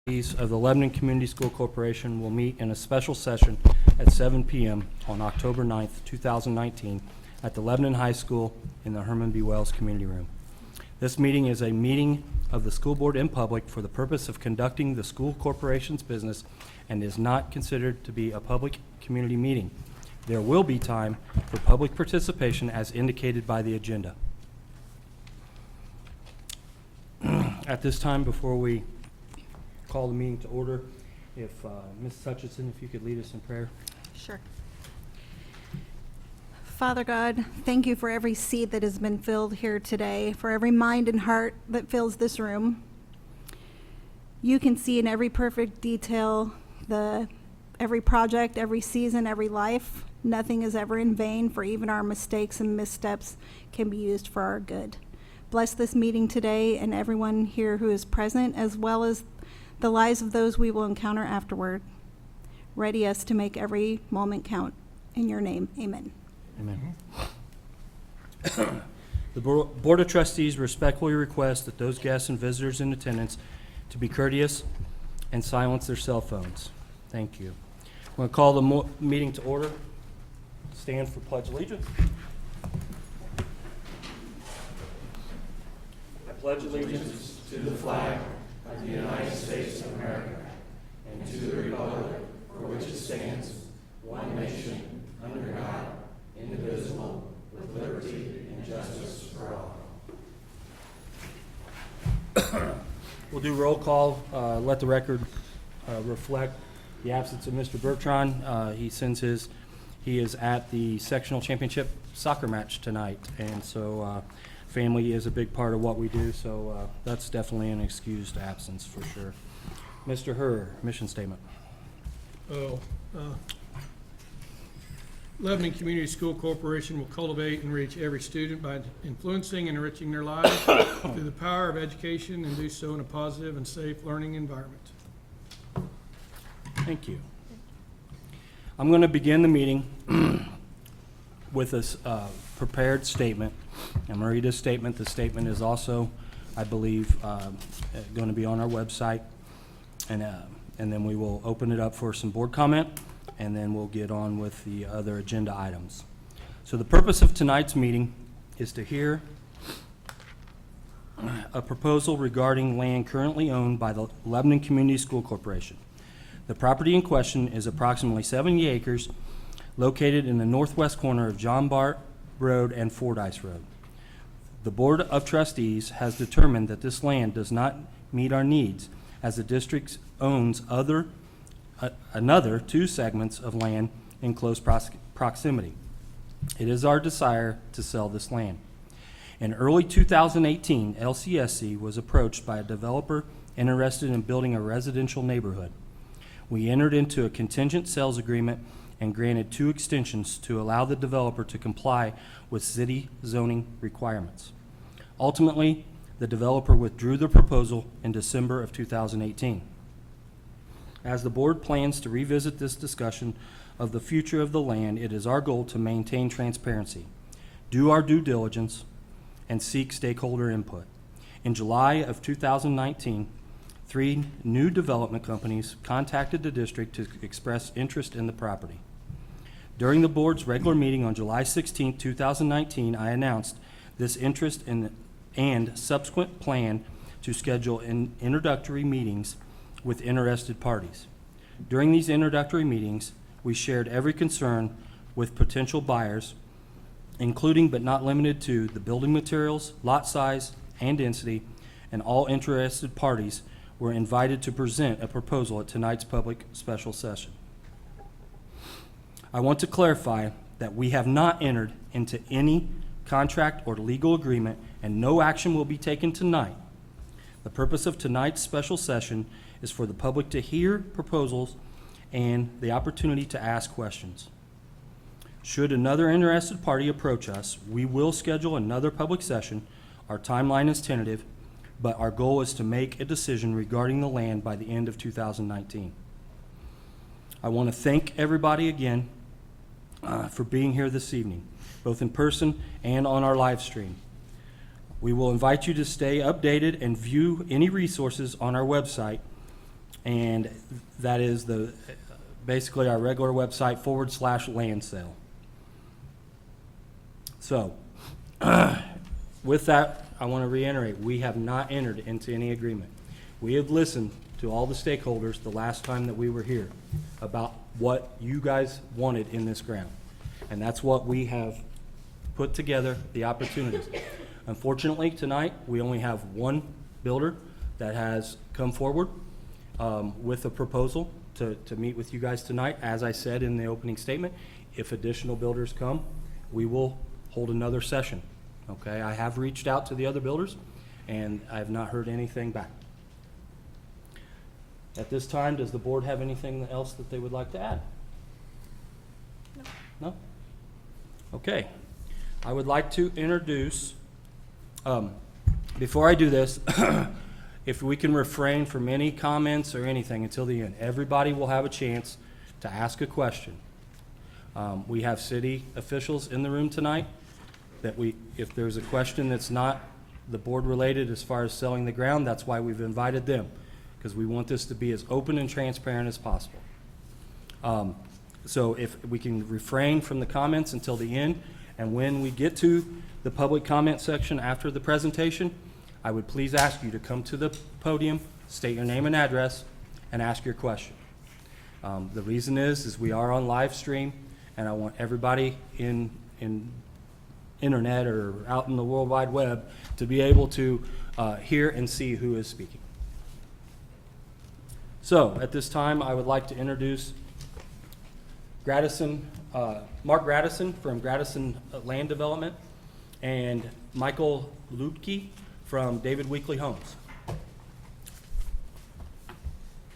Of the Lebanon Community School Corporation will meet in a special session at 7 p.m. on October 9th, 2019 at the Lebanon High School in the Herman B. Wells Community Room. This meeting is a meeting of the school board in public for the purpose of conducting the school corporation's business and is not considered to be a public community meeting. There will be time for public participation as indicated by the agenda. At this time, before we call the meeting to order, if Ms. Hutchinson, if you could lead us in prayer. Sure. Father God, thank you for every seat that has been filled here today, for every mind and heart that fills this room. You can see in every perfect detail every project, every season, every life. Nothing is ever in vain, for even our mistakes and missteps can be used for our good. Bless this meeting today and everyone here who is present, as well as the lives of those we will encounter afterward. Ready us to make every moment count. In your name, amen. Amen. The Board of Trustees respectfully request that those guests and visitors in attendance to be courteous and silence their cell phones. Thank you. I'm going to call the meeting to order. Stand for Pledge Allegiance. I pledge allegiance to the flag of the United States of America and to the republic for which it stands, one nation, under God, indivisible, with liberty and justice for all. We'll do roll call. Let the record reflect the absence of Mr. Bertrand. He is at the sectional championship soccer match tonight, and so family is a big part of what we do, so that's definitely an excused absence for sure. Mr. Herr, mission statement. Lebanon Community School Corporation will cultivate and reach every student by influencing and enriching their lives through the power of education, and do so in a positive and safe learning environment. Thank you. I'm going to begin the meeting with a prepared statement. I'm going to read this statement. The statement is also, I believe, going to be on our website, and then we will open it up for some board comment, and then we'll get on with the other agenda items. So the purpose of tonight's meeting is to hear a proposal regarding land currently owned by the Lebanon Community School Corporation. The property in question is approximately 70 acres located in the northwest corner of John Bart Road and Fordyce Road. The Board of Trustees has determined that this land does not meet our needs, as the district owns another 2 segments of land in close proximity. It is our desire to sell this land. In early 2018, LCSC was approached by a developer interested in building a residential neighborhood. We entered into a contingent sales agreement and granted 2 extensions to allow the developer to comply with city zoning requirements. Ultimately, the developer withdrew the proposal in December of 2018. As the board plans to revisit this discussion of the future of the land, it is our goal to maintain transparency, do our due diligence, and seek stakeholder input. In July of 2019, 3 new development companies contacted the district to express interest in the property. During the board's regular meeting on July 16, 2019, I announced this interest and subsequent plan to schedule introductory meetings with interested parties. During these introductory meetings, we shared every concern with potential buyers, including but not limited to the building materials, lot size, and density, and all interested parties were invited to present a proposal at tonight's public special session. I want to clarify that we have not entered into any contract or legal agreement, and no action will be taken tonight. The purpose of tonight's special session is for the public to hear proposals and the opportunity to ask questions. Should another interested party approach us, we will schedule another public session. Our timeline is tentative, but our goal is to make a decision regarding the land by the end of 2019. I want to thank everybody again for being here this evening, both in person and on our live stream. We will invite you to stay updated and view any resources on our website And that is basically our regular website /land sale. So, with that, I want to reiterate, we have not entered into any agreement. We have listened to all the stakeholders the last time that we were here about what you guys wanted in this ground. And that's what we have put together, the opportunities. Unfortunately, tonight, we only have one builder that has come forward with a proposal to meet with you guys tonight. As I said in the opening statement, if additional builders come, we will hold another session. Okay, I have reached out to the other builders, and I have not heard anything back. At this time, does the board have anything else that they would like to add? No? Okay. I would like to introduce, before I do this, if we can refrain from any comments or anything until the end. Everybody will have a chance to ask a question. We have city officials in the room tonight that if there's a question that's not the board related as far as selling the ground, that's why we've invited them, because we want this to be as open and transparent as possible. So if we can refrain from the comments until the end, and when we get to the public comment section after the presentation, I would please ask you to come to the podium, state your name and address, and ask your question. The reason is we are on live stream, and I want everybody in internet or out in the World Wide Web to be able to hear and see who is speaking. So at this time, I would like to introduce Mark Gradison from Gradison Land Development and Michael Lutke from David Weekley Homes.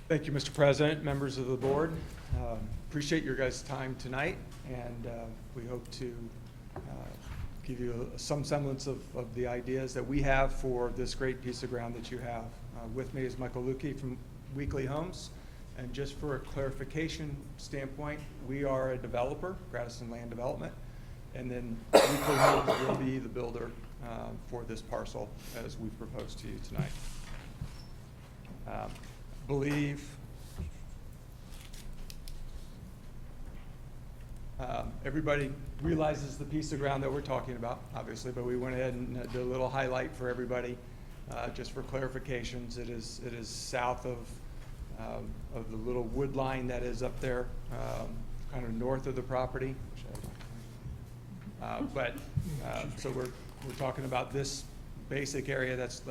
Thank you, Mr. President, members of the board. Appreciate your guys' time tonight, and we hope to give you some semblance of the ideas that we have for this great piece of ground that you have. With me is Michael Lutke from Weekley Homes, and just for a clarification standpoint, we are a developer, Gradison Land Development, and then Weekley Homes will be the builder for this parcel as we propose to you tonight. Everybody realizes the piece of ground that we're talking about, obviously, but we went ahead and did a little highlight for everybody, just for clarifications. It is south of the little wood line that is up there, kind of north of the property. So we're talking about this basic area that's,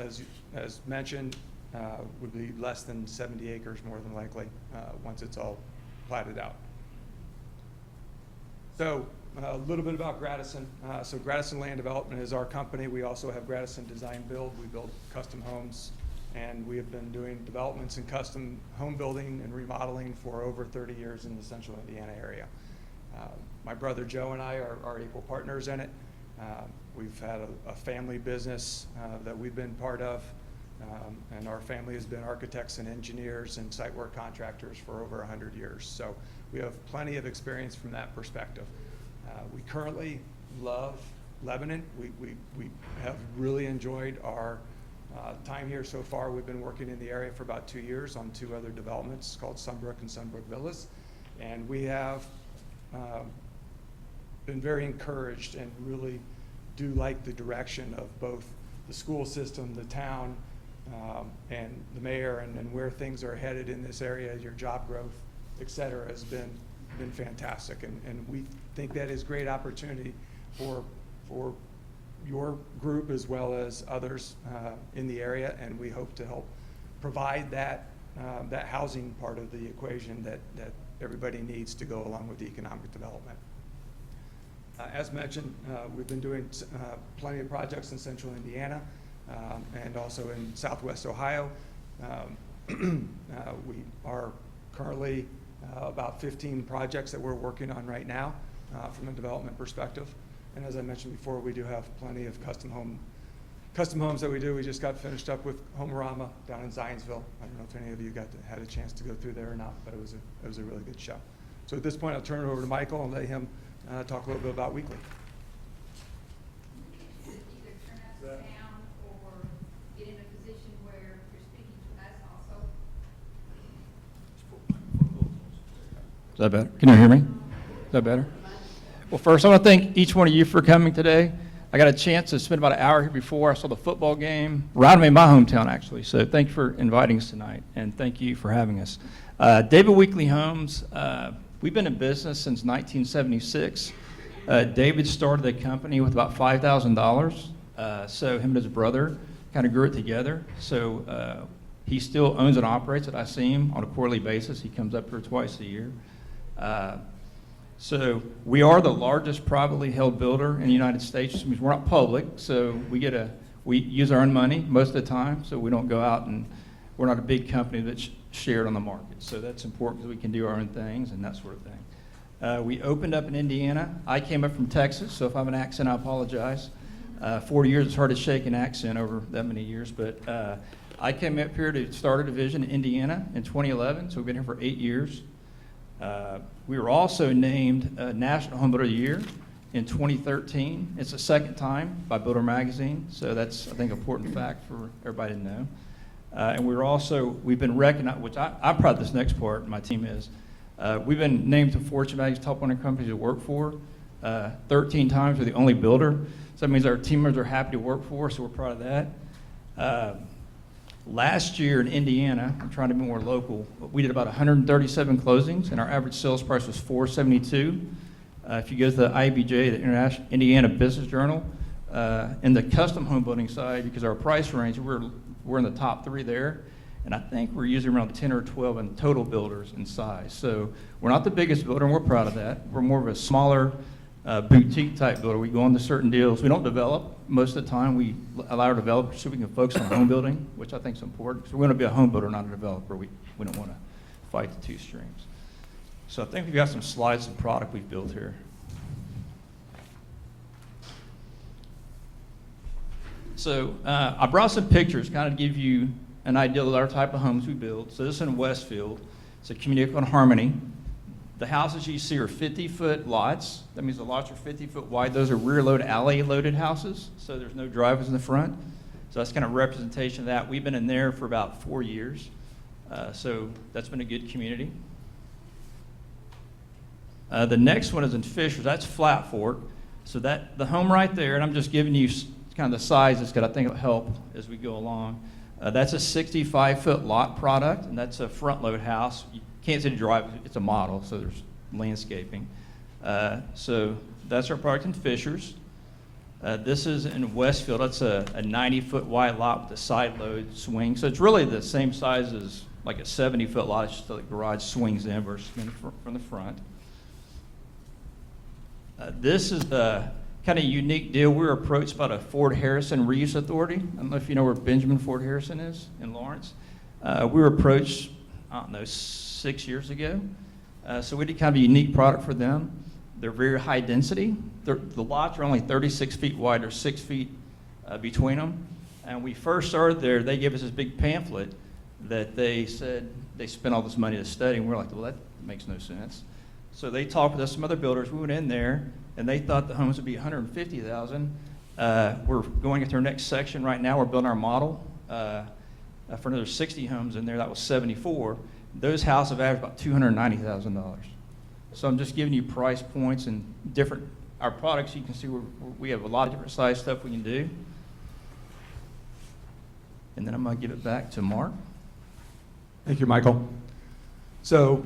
as mentioned, would be less than 70 acres more than likely once it's all platted out. So a little bit about Gradison. So Gradison Land Development is our company. We also have Gradison Design Build. We build custom homes, and we have been doing developments in custom home building and remodeling for over 30 years in the central Indiana area. My brother Joe and I are equal partners in it. We've had a family business that we've been part of, and our family has been architects and engineers and site work contractors for over 100 years. So we have plenty of experience from that perspective. We currently love Lebanon. We have really enjoyed our time here so far. We've been working in the area for about 2 years on 2 other developments called Sunbrook and Sunbrook Villas. And we have been very encouraged and really do like the direction of both the school system, the town, and the mayor, and where things are headed in this area. Your job growth, et cetera, has been fantastic. And we think that is great opportunity for your group as well as others in the area, and we hope to help provide that housing part of the equation that everybody needs to go along with the economic development. As mentioned, we've been doing plenty of projects in central Indiana and also in southwest Ohio. We are currently about 15 projects that we're working on right now from a development perspective. And as I mentioned before, we do have plenty of custom homes that we do. We just got finished up with Homerama down in Zionsville. I don't know if any of you had a chance to go through there or not, but it was a really good show. So at this point, I'll turn it over to Michael and let him talk a little bit about Weekley. Either turn us down or get in a position where you're speaking to us also. that better? Can you hear me? Is that better? Well, first, I want to thank each one of you for coming today. I got a chance to spend about an hour here before. I saw the football game right in my hometown, actually. So thank you for inviting us tonight, and thank you for having us. David Weekley Homes, we've been in business since 1976. David started the company with about $5,000. So him and his brother kind of grew it together. So he still owns and operates it. I see him on a quarterly basis. He comes up here twice a year. So we are the largest privately held builder in the United States, which means we're not public, so we use our own money most of the time, so we don't go out and we're not a big company that's shared on the market. So that's important because we can do our own things and that sort of thing. We opened up in Indiana. I came up from Texas, so if I have an accent, I apologize. 4 years, it's hard to shake an accent over that many years, but I came up here to start a division in Indiana in 2011, so we've been here for 8 years. We were also named National Home Builder of the Year in 2013. It's the second time by Builder Magazine, so that's, I think, an important fact for everybody to know. And we've been recognized, which I'm proud of this next part, my team is. We've been named to Fortune Magazine's top 100 companies to work for 13 times. We're the only builder, so that means our team members are happy to work for us, so we're proud of that. Last year in Indiana, I'm trying to be more local, we did about 137 closings, and our average sales price was $472. If you go to the IBJ, the International Indiana Business Journal, in the custom home building side, because our price range, we're in the top 3 there, and I think we're usually around 10 or 12 in total builders in size. So we're not the biggest builder, and we're proud of that. We're more of a smaller boutique type builder. We go into certain deals. We don't develop most of the time. We allow our developers so we can focus on home building, which I think is important. So we're going to be a home builder, not a developer. We don't want to fight the two streams. So I think we've got some slides of product we've built here. So I brought some pictures kind of give you an idea of our type of homes we build. So this is in Westfield. It's a community called Harmony. The houses you see are 50-foot lots. That means the lots are 50-foot wide. Those are rear-load, alley-loaded houses, so there's no driveways in the front. So that's kind of representation of that. We've been in there for about 4 years, so that's been a good community. The next one is in Fishers. That's Flat Fork. So that the home right there, and I'm just giving you kind of the sizes because I think it'll help as we go along. That's a 65-foot lot product, and that's a front-load house. You can't see the drive, it's a model, so there's landscaping. So that's our product in Fishers. This is in Westfield. That's a 90-foot wide lot with a side load swing. So it's really the same size as like a 70-foot lot. It's just the garage swings in versus from the front. This is a kind of unique deal. We were approached by the Ford Harrison Reuse Authority. I don't know if you know where Benjamin Ford Harrison is in Lawrence. We were approached, I don't know, 6 years ago. So we did kind of a unique product for them. They're very high density. The lots are only 36 feet wide. There's 6 feet between them. And we first started there, they gave us this big pamphlet that they said they spent all this money to study. And we're like, well, that makes no sense. So they talked with us, some other builders. We went in there, and they thought the homes would be $150,000. We're going into our next section right now. We're building our model for another 60 homes in there. That was 74. Those houses have averaged about $290,000. So I'm just giving you price points and different, our products, you can see we have a lot of different size stuff we can do. And then I'm going to give it back to Mark. Thank you, Michael. So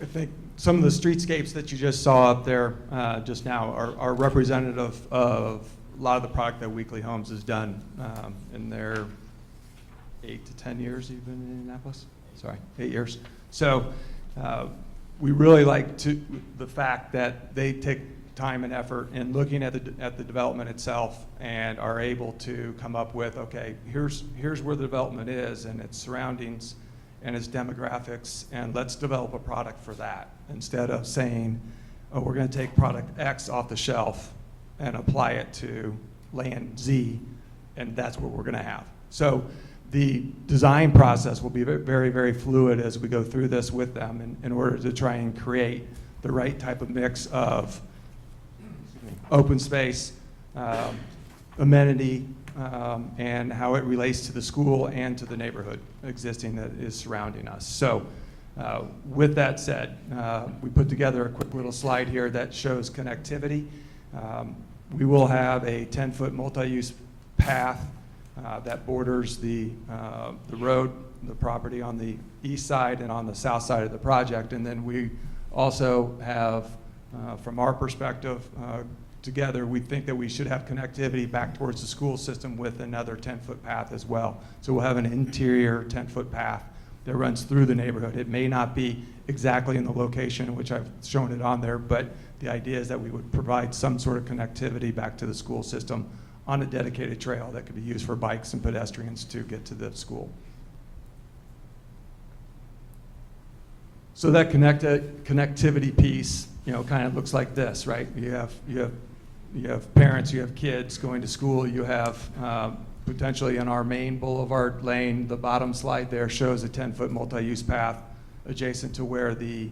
I think some of the streetscapes that you just saw up there just now are representative of a lot of the product that Weekley Homes has done in their 8 to 10 years you've been in Indianapolis? Sorry, 8 years. So we really like the fact that they take time and effort in looking at the development itself and are able to come up with, okay, here's where the development is and its surroundings and its demographics, and let's develop a product for that instead of saying, oh, we're going to take product X off the shelf and apply it to land Z, and that's what we're going to have. So the design process will be very, very fluid as we go through this with them in order to try and create the right type of mix of open space, amenity, and how it relates to the school and to the neighborhood existing that is surrounding us. So With that said, we put together a quick little slide here that shows connectivity. We will have a 10-foot multi-use path that borders the road, the property on the east side and on the south side of the project. And then we also have, from our perspective, together, we think that we should have connectivity back towards the school system with another 10-foot path as well. So we'll have an interior 10-foot path that runs through the neighborhood. It may not be exactly in the location in which I've shown it on there, but the idea is that we would provide some sort of connectivity back to the school system on a dedicated trail that could be used for bikes and pedestrians to get to the school. So that connectivity piece, kind of looks like this, right? You have parents, you have kids going to school, you have potentially in our main boulevard lane, the bottom slide there shows a 10-foot multi-use path adjacent to where the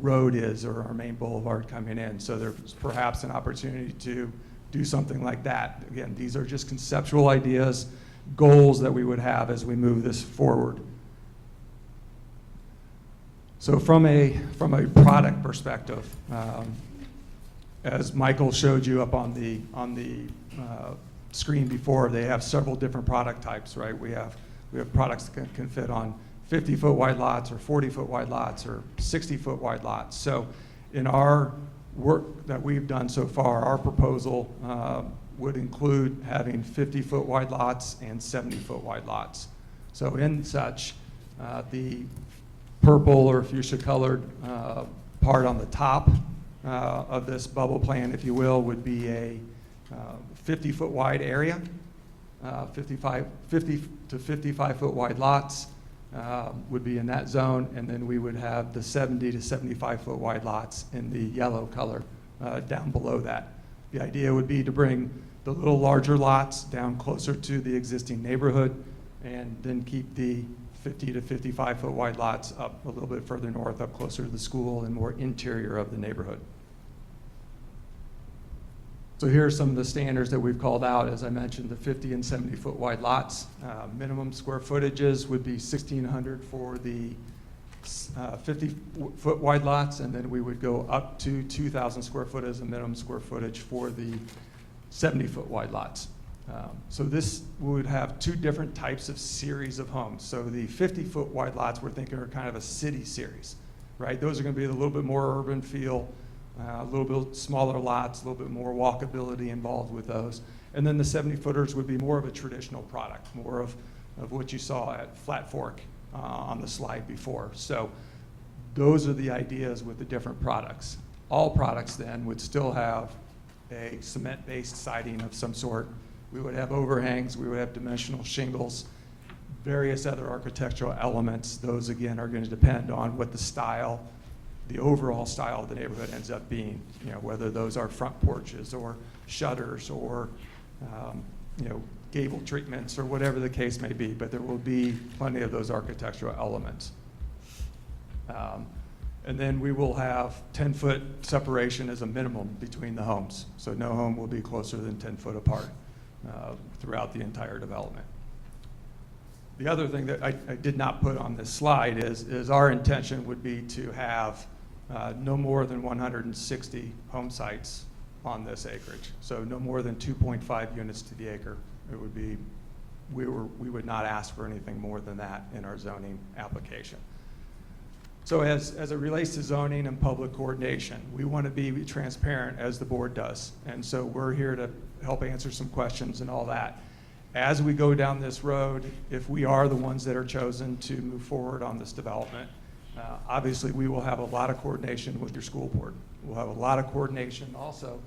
road is, or our main boulevard coming in. So there's perhaps an opportunity to do something like that. Again, these are just conceptual ideas, goals that we would have as we move this forward. So from a product perspective, as Michael showed you up on the screen before, they have several different product types, right? We have products that can fit on 50-foot wide lots, or 40-foot wide lots, or 60-foot wide lots. So in our work that we've done so far, our proposal would include having 50-foot wide lots and 70-foot wide lots. So in such, the purple or fuchsia colored part on the top of this bubble plan, if you will, would be a 50-foot wide area, 50 to 55-foot wide lots would be in that zone, and then we would have the 70 to 75-foot wide lots in the yellow color down below that. The idea would be to bring the little larger lots down closer to the existing neighborhood, and then keep the 50 to 55-foot wide lots up a little bit further north, up closer to the school and more interior of the neighborhood. So here are some of the standards that we've called out. As I mentioned, the 50 and 70-foot wide lots. Minimum square footages would be 1,600 for the 50-foot wide lots, and then we would go up to 2,000 square foot as a minimum square footage for the 70-foot wide lots. So this would have two different types of series of homes. So the 50-foot wide lots we're thinking are kind of a city series, right? Those are going to be a little bit more urban feel, a little bit smaller lots, a little bit more walkability involved with those. And then the 70-footers would be more of a traditional product, more of what you saw at Flat Fork on the slide before. So those are the ideas with the different products. All products then would still have a cement-based siding of some sort. We would have overhangs, we would have dimensional shingles, various other architectural elements. Those again are going to depend on what the style, the overall style of the neighborhood ends up being, whether those are front porches or shutters or gable treatments or whatever the case may be, but there will be plenty of those architectural elements. And then we will have 10-foot separation as a minimum between the homes. So no home will be closer than 10 foot apart throughout the entire development. The other thing that I did not put on this slide is our intention would be to have no more than 160 home sites on this acreage. So no more than 2.5 units to the acre. It would be, we would not ask for anything more than that in our zoning application. So as it relates to zoning and public coordination, we want to be transparent as the board does. And so we're here to help answer some questions and all that. As we go down this road, if we are the ones that are chosen to move forward on this development, obviously we will have a lot of coordination with your school board. We'll have a lot of coordination also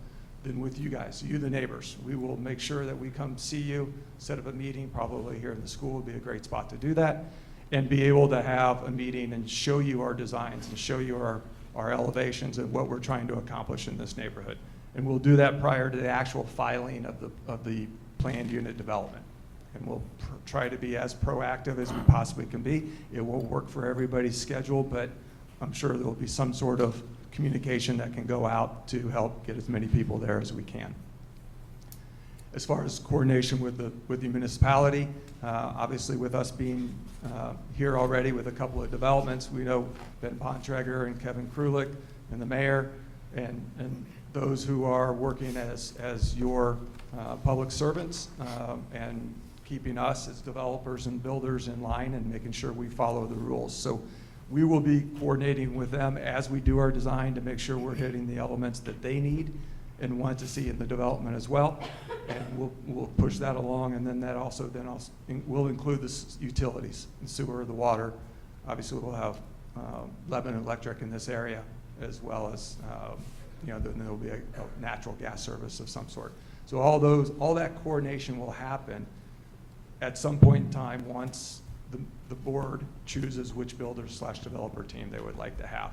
then with you guys, you the neighbors. We will make sure that we come see you, set up a meeting, probably here in the school would be a great spot to do that, and be able to have a meeting and show you our designs and show you our elevations and what we're trying to accomplish in this neighborhood. And we'll do that prior to the actual filing of the planned unit development. And we'll try to be as proactive as we possibly can be. It won't work for everybody's schedule, but I'm sure there'll be some sort of communication that can go out to help get as many people there as we can. As far as coordination with the municipality, obviously with us being here already with a couple of developments, we know Ben Bontrager and Kevin Krulik and the mayor and those who are working as your public servants and keeping us as developers and builders in line and making sure we follow the rules. So we will be coordinating with them as we do our design to make sure we're hitting the elements that they need and want to see in the development as well. And we'll push that along, and then that also will include the utilities, the sewer, the water. Obviously, we'll have Lebanon Electric in this area, as well as then there'll be a natural gas service of some sort. So all that coordination will happen at some point in time once the board chooses which builder/developer team they would like to have.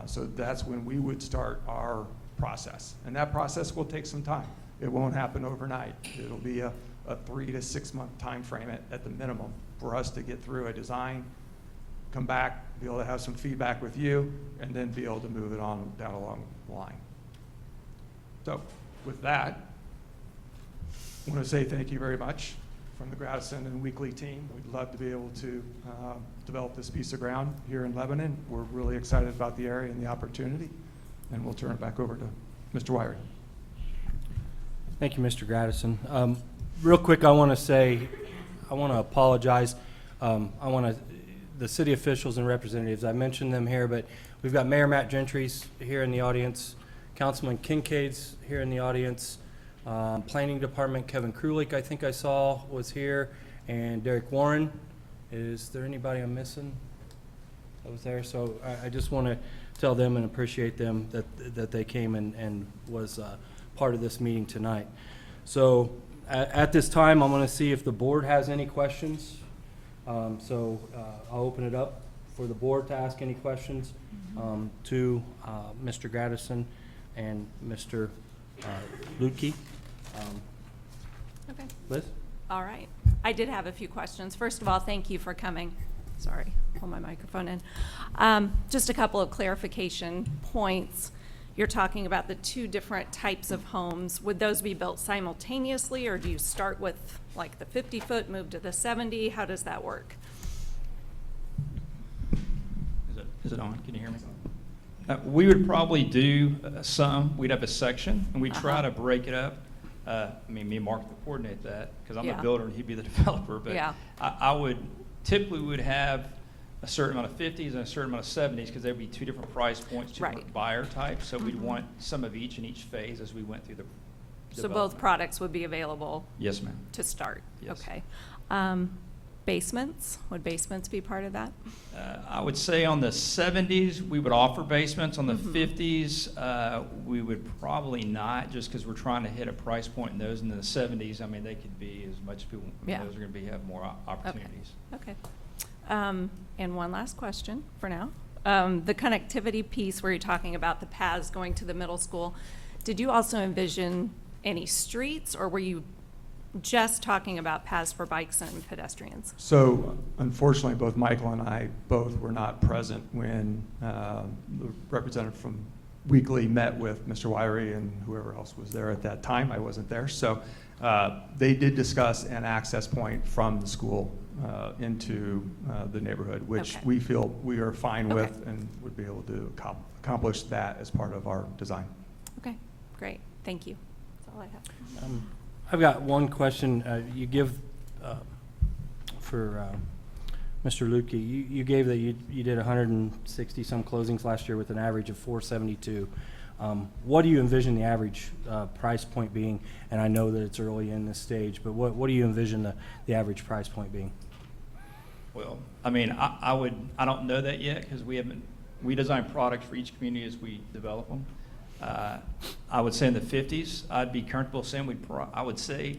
So that's when we would start our process. And that process will take some time. It won't happen overnight. It'll be a 3 to 6 month time frame at the minimum for us to get through a design, come back, be able to have some feedback with you, and then be able to move it on down along the line. So with that, I want to say thank you very much from the Gradison and Weekly team. We'd love to be able to develop this piece of ground here in Lebanon. We're really excited about the area and the opportunity. And we'll turn it back over to Mr. Wiry. Thank you, Mr. Gradison. Real quick, I want to apologize. The city officials and representatives, I mentioned them here, but we've got Mayor Matt Gentry's here in the audience, Councilman Kincaid's here in the audience, Planning Department, Kevin Krulik, I think I saw, was here, and Derek Warren. Is there anybody I'm missing that was there? So I just want to tell them and appreciate them that they came and was part of this meeting tonight. So at this time, I'm going to see if the board has any questions. So I'll open it up for the board to ask any questions to Mr. Gradison and Mr. Lutke. Okay. Liz? All right. I did have a few questions. First of all, thank you for coming. Sorry, pull my microphone in. Just a couple of clarification points. You're talking about the two different types of homes. Would those be built simultaneously, or do you start with like the 50-foot, move to the 70? How does that work? Is it on? Can you hear me? We would probably do some. We'd have a section, and we'd try to break it up. Me and Mark would coordinate that, because I'm the builder and he'd be the developer. But Yeah. I would typically would have a certain amount of 50s and a certain amount of 70s, because there'd be two different price points, two different buyer types. So we'd want some of each in each phase as we went through the So both development. products would be available Yes, ma'am. to start? Yes. Okay. Basements, would basements be part of that? I would say on the 70s, we would offer basements. On the 50s, we would probably not, just because we're trying to hit a price point in those. And in the 70s, I mean, they could be as much as people, those are going to have more opportunities. Okay. And one last question for now. The connectivity piece where you're talking about the paths going to the middle school, did you also envision any streets, or were you just talking about paths for bikes and pedestrians? So unfortunately, both Michael and I both were not present when the representative from Weekly met with Mr. Wiry and whoever else was there at that time. I wasn't there. So they did discuss an access point from the school into the neighborhood, which we feel we are fine with and would be able to accomplish that as part of our design. Okay, great. Thank you. That's all I have. I've got one question. You give for Mr. Lutke, you gave that you did 160 some closings last year with an average of 472. What do you envision the average price point being? And I know that it's early in this stage, but what do you envision the average price point being? Well, I mean, I don't know that yet, because we design products for each community as we develop them. I would say in the 50s, I'd be comfortable saying I would say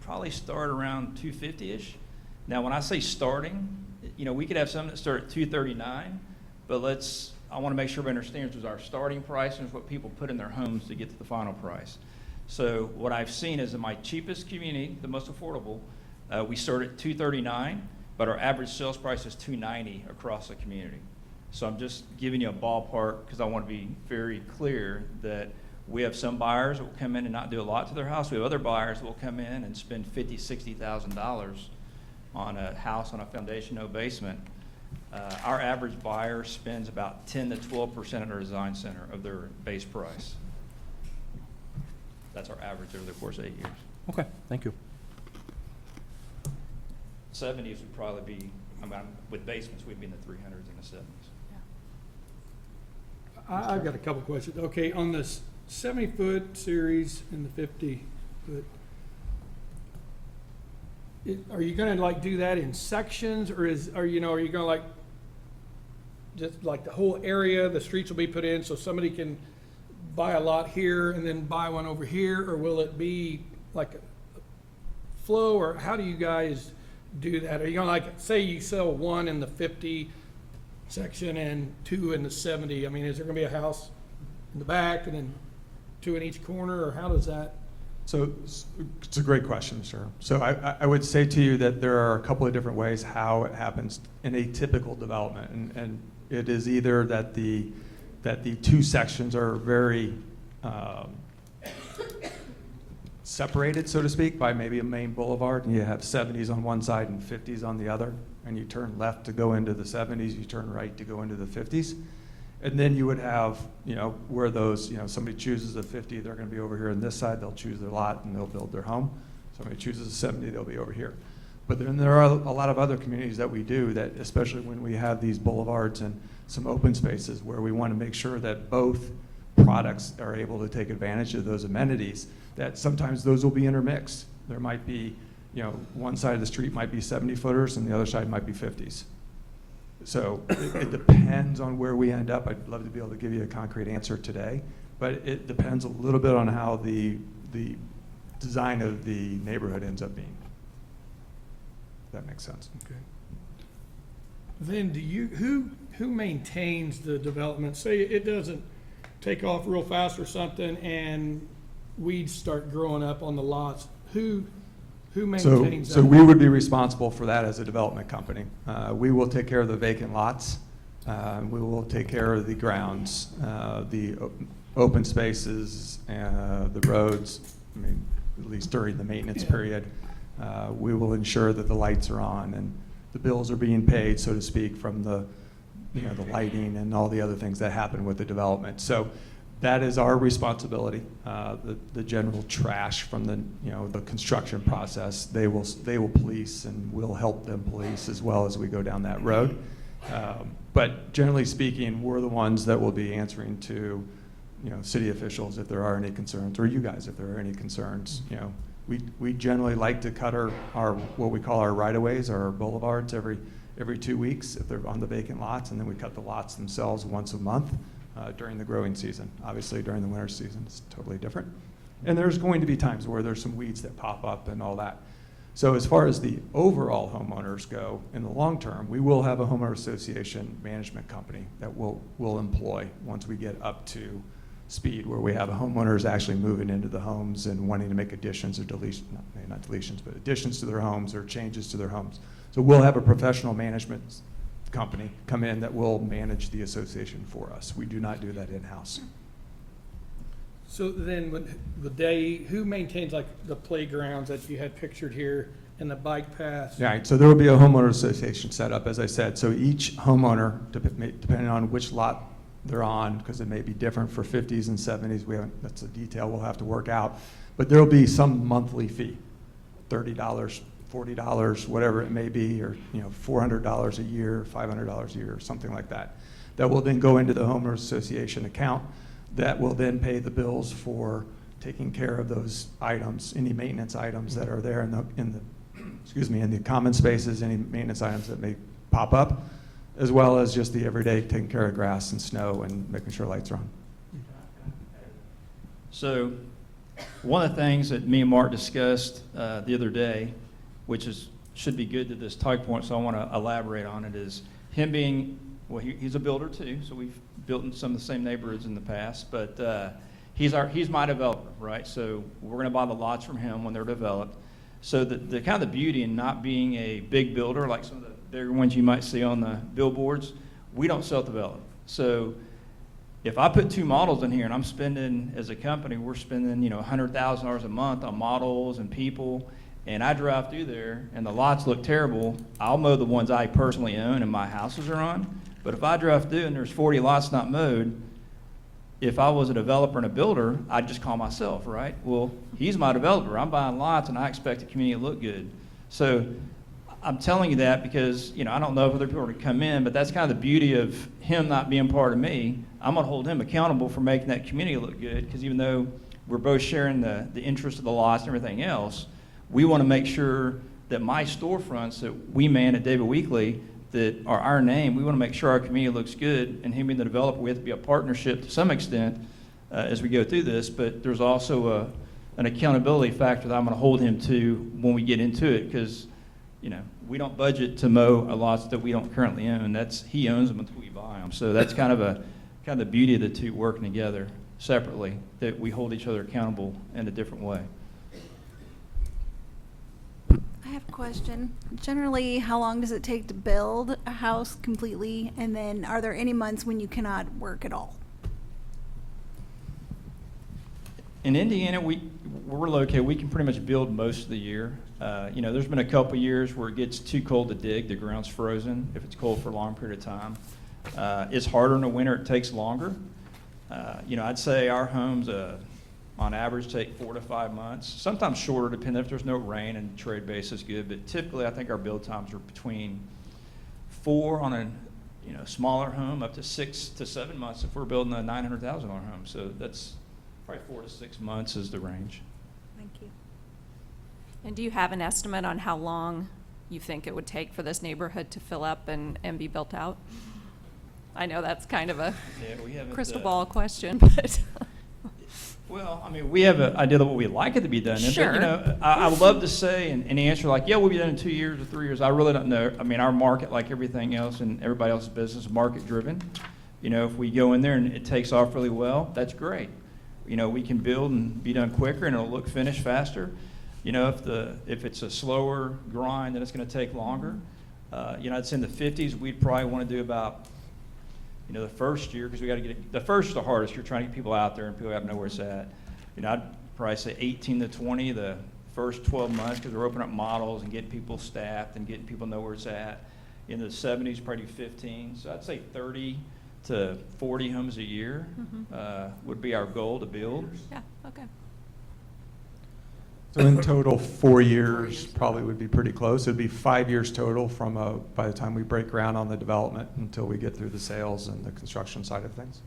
probably start around 250-ish. Now, when I say starting, we could have some that start at 239, but I want to make sure everybody understands is our starting price and is what people put in their homes to get to the final price. So what I've seen is in my cheapest community, the most affordable, we start at 239, but our average sales price is 290 across the community. So I'm just giving you a ballpark, because I want to be very clear that We have some buyers that will come in and not do a lot to their house. We have other buyers that will come in and spend $50,000, $60,000 on a house on a foundation, no basement. Our average buyer spends about 10 to 12% of their design center of their base price. That's our average over the course of 8 years. Okay, thank you. 70s would probably be, with basements, we'd be in the 300s and the 70s. I've got a couple questions. Okay, on this 70-foot series and the 50-foot, are you gonna like do that in sections, or are you gonna like just like the whole area, the streets will be put in so somebody can buy a lot here and then buy one over here, or will it be like a flow, or how do you guys do that? Are you gonna like, say you sell one in the 50 section and two in the 70, I mean, is there gonna be a house in the back and then two in each corner, or how does that? So it's a great question, sir. So I would say to you that there are a couple of different ways how it happens in a typical development. And it is either that the two sections are very separated, so to speak, by maybe a main boulevard, and you have 70s on one side and 50s on the other, and you turn left to go into the 70s, you turn right to go into the 50s. And then you would have, where those, somebody chooses a 50, they're going to be over here on this side, they'll choose their lot and they'll build their home. Somebody chooses a 70, they'll be over here. But then there are a lot of other communities that we do that, especially when we have these boulevards and some open spaces where we want to make sure that both products are able to take advantage of those amenities, that sometimes those will be intermixed. There might be, one side of the street might be 70-footers and the other side might be 50s. So it depends on where we end up. I'd love to be able to give you a concrete answer today, but it depends a little bit on how the design of the neighborhood ends up being. If that makes sense. Okay. Then who maintains the development? Say it doesn't take off real fast or something and weeds start growing up on the lots. Who maintains that? So we would be responsible for that as a development company. We will take care of the vacant lots. We will take care of the grounds, the open spaces, the roads, at least during the maintenance period. We will ensure that the lights are on and the bills are being paid, so to speak, from the lighting and all the other things that happen with the development. So that is our responsibility. The general trash from the construction process, they will police, and we'll help them police as well as we go down that road. But generally speaking, we're the ones that will be answering to city officials if there are any concerns, or you guys if there are any concerns. We generally like to cut our what we call our right-of-ways, our boulevards every 2 weeks if they're on the vacant lots, and then we cut the lots themselves once a month. During the growing season. Obviously, during the winter season, it's totally different. And there's going to be times where there's some weeds that pop up and all that. So as far as the overall homeowners go, in the long term, we will have a homeowner association management company that we'll employ once we get up to speed, where we have homeowners actually moving into the homes and wanting to make additions or deletions, not deletions, but additions to their homes or changes to their homes. So we'll have a professional management company come in that will manage the association for us. We do not do that in-house. So then who maintains like the playgrounds that you had pictured here and the bike paths? Right, so there will be a homeowner association set up, as I said. So each homeowner, depending on which lot they're on, because it may be different for 50s and 70s, that's a detail we'll have to work out. But there will be some monthly fee, $30, $40, whatever it may be, or $400 a year, $500 a year, or something like that. That will then go into the homeowners association account. That will then pay the bills for taking care of those items, any maintenance items that are there in the common spaces, any maintenance items that may pop up, as well as just the everyday taking care of grass and snow and making sure lights are on. So one of the things that me and Mark discussed the other day, which should be good to this talk point, so I want to elaborate on it, is him being, well, he's a builder too, so we've built in some of the same neighborhoods in the past, but he's my developer, right? So we're going to buy the lots from him when they're developed. So the kind of the beauty in not being a big builder, like some of the bigger ones you might see on the billboards, we don't self-develop. So if I put 2 models in here and I'm spending, as a company, we're spending, $100,000 a month on models and people, and I drive through there and the lots look terrible, I'll mow the ones I personally own and my houses are on. But if I drive through and there's 40 lots not mowed, if I was a developer and a builder, I'd just call myself, right? Well, he's my developer. I'm buying lots and I expect the community to look good. So I'm telling you that because, I don't know if other people are going to come in, but that's kind of the beauty of him not being part of me. I'm going to hold him accountable for making that community look good, because even though we're both sharing the interest of the lots and everything else, we want to make sure that my storefronts that we man at David Weekley that are our name, we want to make sure our community looks good, and him being the developer, we have to be a partnership to some extent as we go through this, but there's also an accountability factor that I'm going to hold him to when we get into it, because we don't budget to mow a lots that we don't currently own. He owns them until we buy them. So that's kind of the beauty of the two working together separately, that we hold each other accountable in a different way. I have a question. Generally, how long does it take to build a house completely? And then are there any months when you cannot work at all? In Indiana, where we're located, we can pretty much build most of the year. There's been a couple years where it gets too cold to dig. The ground's frozen if it's cold for a long period of time. It's harder in the winter. It takes longer. I'd say our homes, on average, take 4 to 5 months. Sometimes shorter, depending if there's no rain and trade base is good. But typically, I think our build times are between 4 on a smaller home up to 6 to 7 months if we're building a $900,000 home. So that's probably 4 to 6 months is the range. Thank you. And do you have an estimate on how long you think it would take for this neighborhood to fill up and be built out? I know that's kind of a We haven't, crystal ball question, but Well, we have an idea of what we'd like it to be done. Sure. But, I would love to say and answer like, yeah, we'll be done in 2 years or 3 years. I really don't know. Our market, like everything else and everybody else's business, is market driven. If we go in there and it takes off really well, that's great. We can build and be done quicker and it'll look finished faster. If it's a slower grind, then it's going to take longer. I'd say in the 50s, we'd probably want to do about, the first year, because we got to get the first is the hardest. You're trying to get people out there and people have to know where it's at. I'd probably say 18 to 20 the first 12 months, because we're opening up models and getting people staffed and getting people to know where it's at. In the 70s, probably 15. So I'd say 30 to 40 homes a year would be our goal to build. yeah, okay. So in total, 4 years probably would be pretty close. It'd be 5 years total from by the time we break ground on the development until we get through the sales and the construction side of things.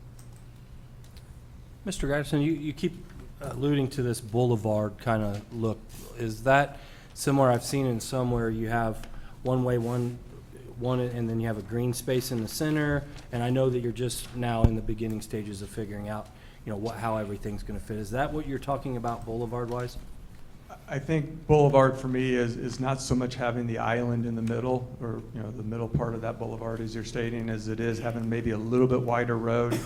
Mr. Gradison, you keep alluding to this boulevard kind of look. Is that similar? I've seen in some where you have one, and then you have a green space in the center. And I know that you're just now in the beginning stages of figuring out, how everything's going to fit. Is that what you're talking about boulevard-wise? I think boulevard for me is not so much having the island in the middle, or the middle part of that boulevard, as you're stating, as it is having maybe a little bit wider road.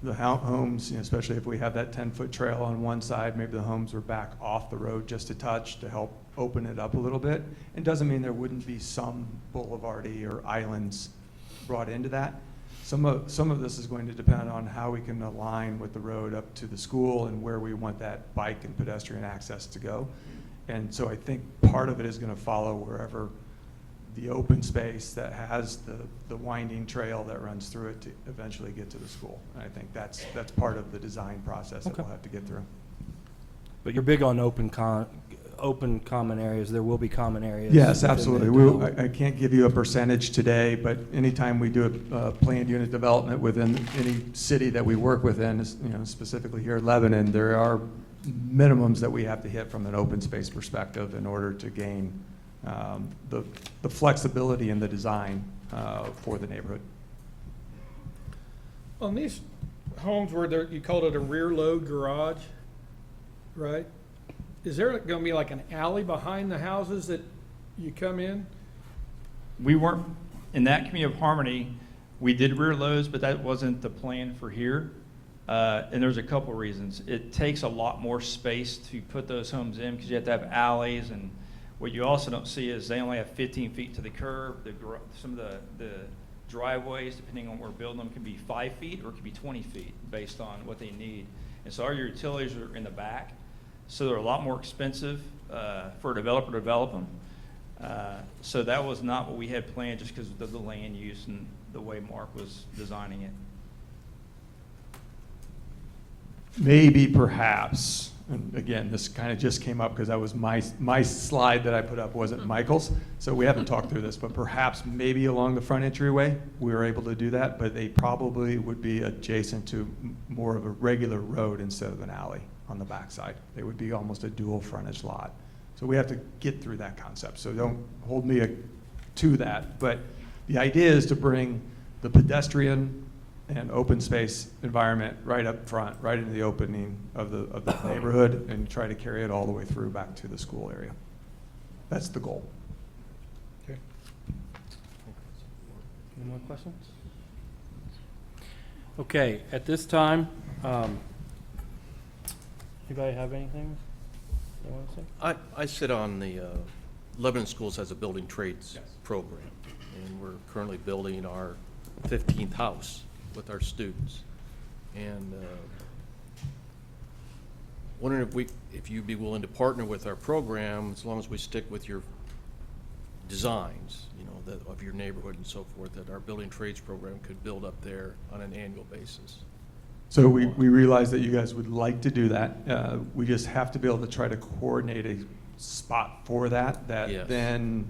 The homes, especially if we have that 10-foot trail on one side, maybe the homes are back off the road just a touch to help open it up a little bit. It doesn't mean there wouldn't be some boulevardy or islands brought into that. Some of this is going to depend on how we can align with the road up to the school and where we want that bike and pedestrian access to go. And so I think part of it is going to follow wherever the open space that has the winding trail that runs through it to eventually get to the school. And I think that's part of the design process that Okay. we'll have to get through. But you're big on open common areas. There will be common areas. Yes, within the absolutely. development. I can't give you a percentage today, but anytime we do a planned unit development within any city that we work within, specifically here at Lebanon, there are minimums that we have to hit from an open space perspective in order to gain the flexibility in the design for the neighborhood. On these homes where you called it a rear load garage, right? Is there gonna be like an alley behind the houses that you come in? We weren't, in that community of Harmony, we did rear loads, but that wasn't the plan for here. And there's a couple reasons. It takes a lot more space to put those homes in because you have to have alleys, and what you also don't see is they only have 15 feet to the curb. Some of the driveways, depending on where we're building them, can be 5 feet or it could be 20 feet based on what they need. And so our utilities are in the back, so they're a lot more expensive for a developer to develop them. So that was not what we had planned just because of the land use and the way Mark was designing it. Maybe, perhaps, and again, this kind of just came up because that was my slide that I put up wasn't Michael's, so we haven't talked through this, but perhaps maybe along the front entryway, we were able to do that, but they probably would be adjacent to more of a regular road instead of an alley on the backside. They would be almost a dual frontage lot. So we have to get through that concept, so don't hold me to that, but the idea is to bring the pedestrian and open space environment right up front, right into the opening of the neighborhood, and try to carry it all the way through back to the school area. That's the goal. Okay. Any more questions? Okay, at this time, anybody have anything they want to say? I sit on the Lebanon Schools has a building trades program, and we're currently building our 15th house with our students. And wondering if you'd be willing to partner with our program as long as we stick with your designs, you know, of your neighborhood and so forth, that our building trades program could build up there on an annual basis. So we realize that you guys would like to do that. We just have to be able to try to coordinate a spot for that Yes. then,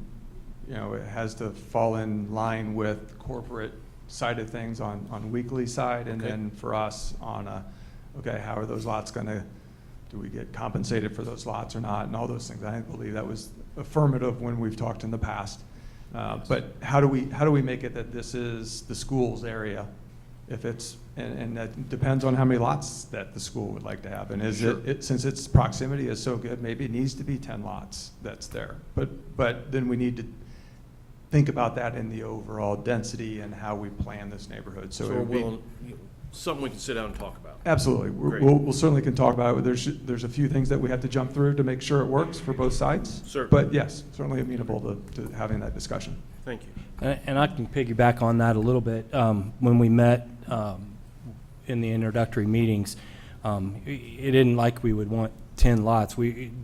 you know, it has to fall in line with corporate side of things on weekly side, and Okay. then for us on okay, how are those lots gonna, do we get compensated for those lots or not, and all those things. I believe that was affirmative when we've talked in the past. But how do we make it that this is the school's area? If it's, and that depends on how many lots that the school would like to have. And is Sure. it, since its proximity is so good, maybe it needs to be 10 lots that's there. But then we need to think about that in the overall density and how we plan this neighborhood. So it we're would be, willing, something we can sit down and talk about. absolutely. Great. We'll certainly can talk about it. There's a few things that we have to jump through to make sure it works for both sides. Certainly. But yes, certainly amenable to having that discussion. Thank you. And I can piggyback on that a little bit. When we met in the introductory meetings, it didn't like we would want 10 lots.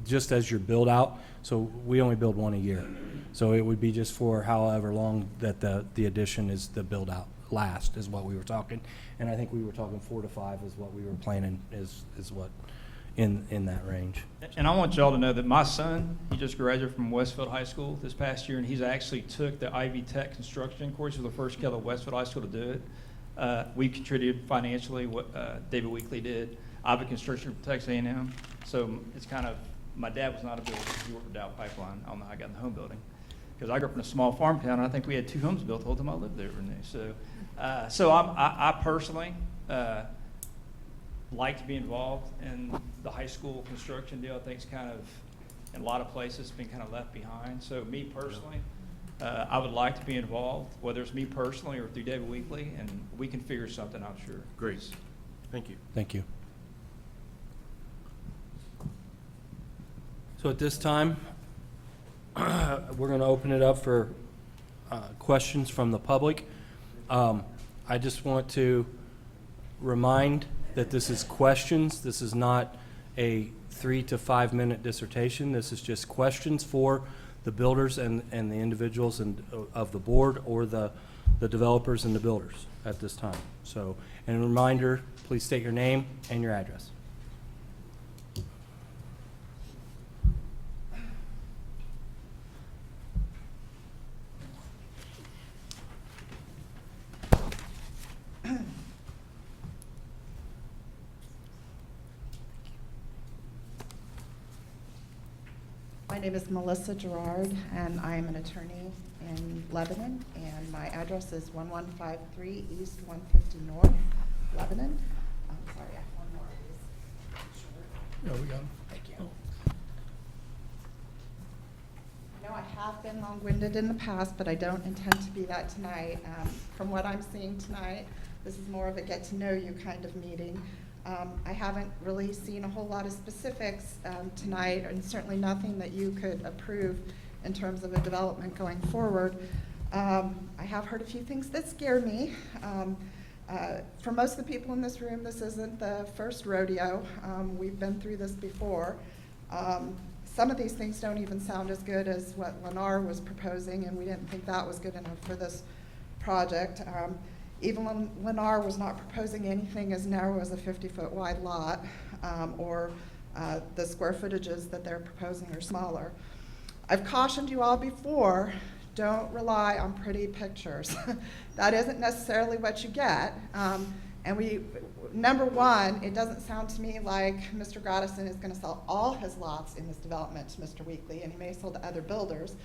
Just as your build out, so we only build one a year. So it would be just for however long that the addition is the build out last is what we were talking. And I think we were talking 4 to 5 is what we were planning is what in that range. And I want y'all to know that my son, he just graduated from Westfield High School this past year, and he's actually took the Ivy Tech construction course. He was the first kid at Westfield High School to do it. We contributed financially, what David Weekly did. Ivy Construction for Texas A&M. So it's kind of, my dad was not a builder. He worked with Dow Pipeline. I don't know how I got in the home building. Because I grew up in a small farm town, and I think we had 2 homes built the whole time I lived there, Renee. So I personally like to be involved in the high school construction deal. I think it's kind of, in a lot of places, been kind of left behind. So me personally, I would like to be involved, whether it's me personally or through David Weekly, and we can figure something out, sure. Great. Thank you. Thank you. So at this time, we're going to open it up for questions from the public. I just want to remind that this is questions. This is not a 3 to 5 minute dissertation. This is just questions for the builders and the individuals of the board or the developers and the builders at this time. So, and a reminder, please state your name and your address. My name is Melissa Gerard, and I am an attorney in Lebanon, and my address is 1153 East 150 North, Lebanon. I'm sorry, I have one more of these. Sure. Yeah, we got them. Thank you. I know I have been long-winded in the past, but I don't intend to be that tonight. From what I'm seeing tonight, this is more of a get-to-know-you kind of meeting. I haven't really seen a whole lot of specifics tonight, and certainly nothing that you could approve in terms of a development going forward. I have heard a few things that scare me. For most of the people in this room, this isn't the first rodeo. We've been through this before. Some of these things don't even sound as good as what Lennar was proposing, and we didn't think that was good enough for this project. Even when Lennar was not proposing anything as narrow as a 50-foot wide lot, or the square footages that they're proposing are smaller. I've cautioned you all before, don't rely on pretty pictures. That isn't necessarily what you get. Number one, it doesn't sound to me like Mr. Gradison is going to sell all his lots in this development to Mr. Weekly, and he may sell to other builders.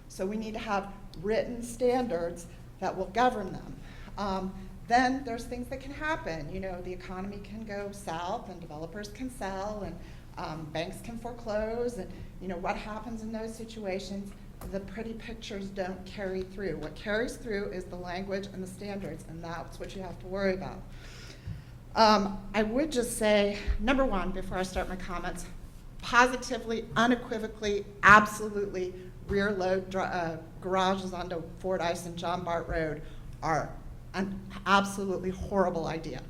So we need to have written standards that will govern them. Then there's things that can happen. You know, the economy can go south, and developers can sell, and banks can foreclose, and you know what happens in those situations. The pretty pictures don't carry through. What carries through is the language and the standards, and that's what you have to worry about. I would just say, number one, before I start my comments, positively, unequivocally, absolutely, rear load garages onto Fordyce and John Bart Road are an absolutely horrible idea.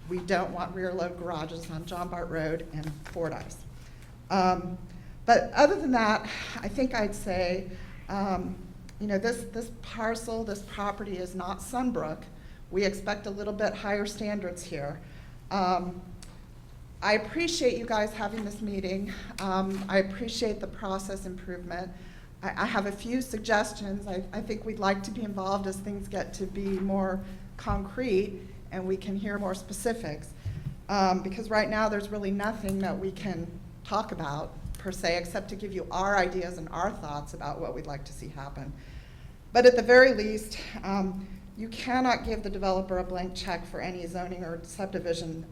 We don't want rear load garages on John Bart Road and Fordyce. But other than that, I think I'd say, you know, this parcel, this property is not Sunbrook. We expect a little bit higher standards here. I appreciate you guys having this meeting. I appreciate the process improvement. I have a few suggestions. I think we'd like to be involved as things get to be more concrete and we can hear more specifics. Because right now there's really nothing that we can talk about per se, except to give you our ideas and our thoughts about what we'd like to see happen. But at the very least, you cannot give the developer a blank check for any zoning or subdivision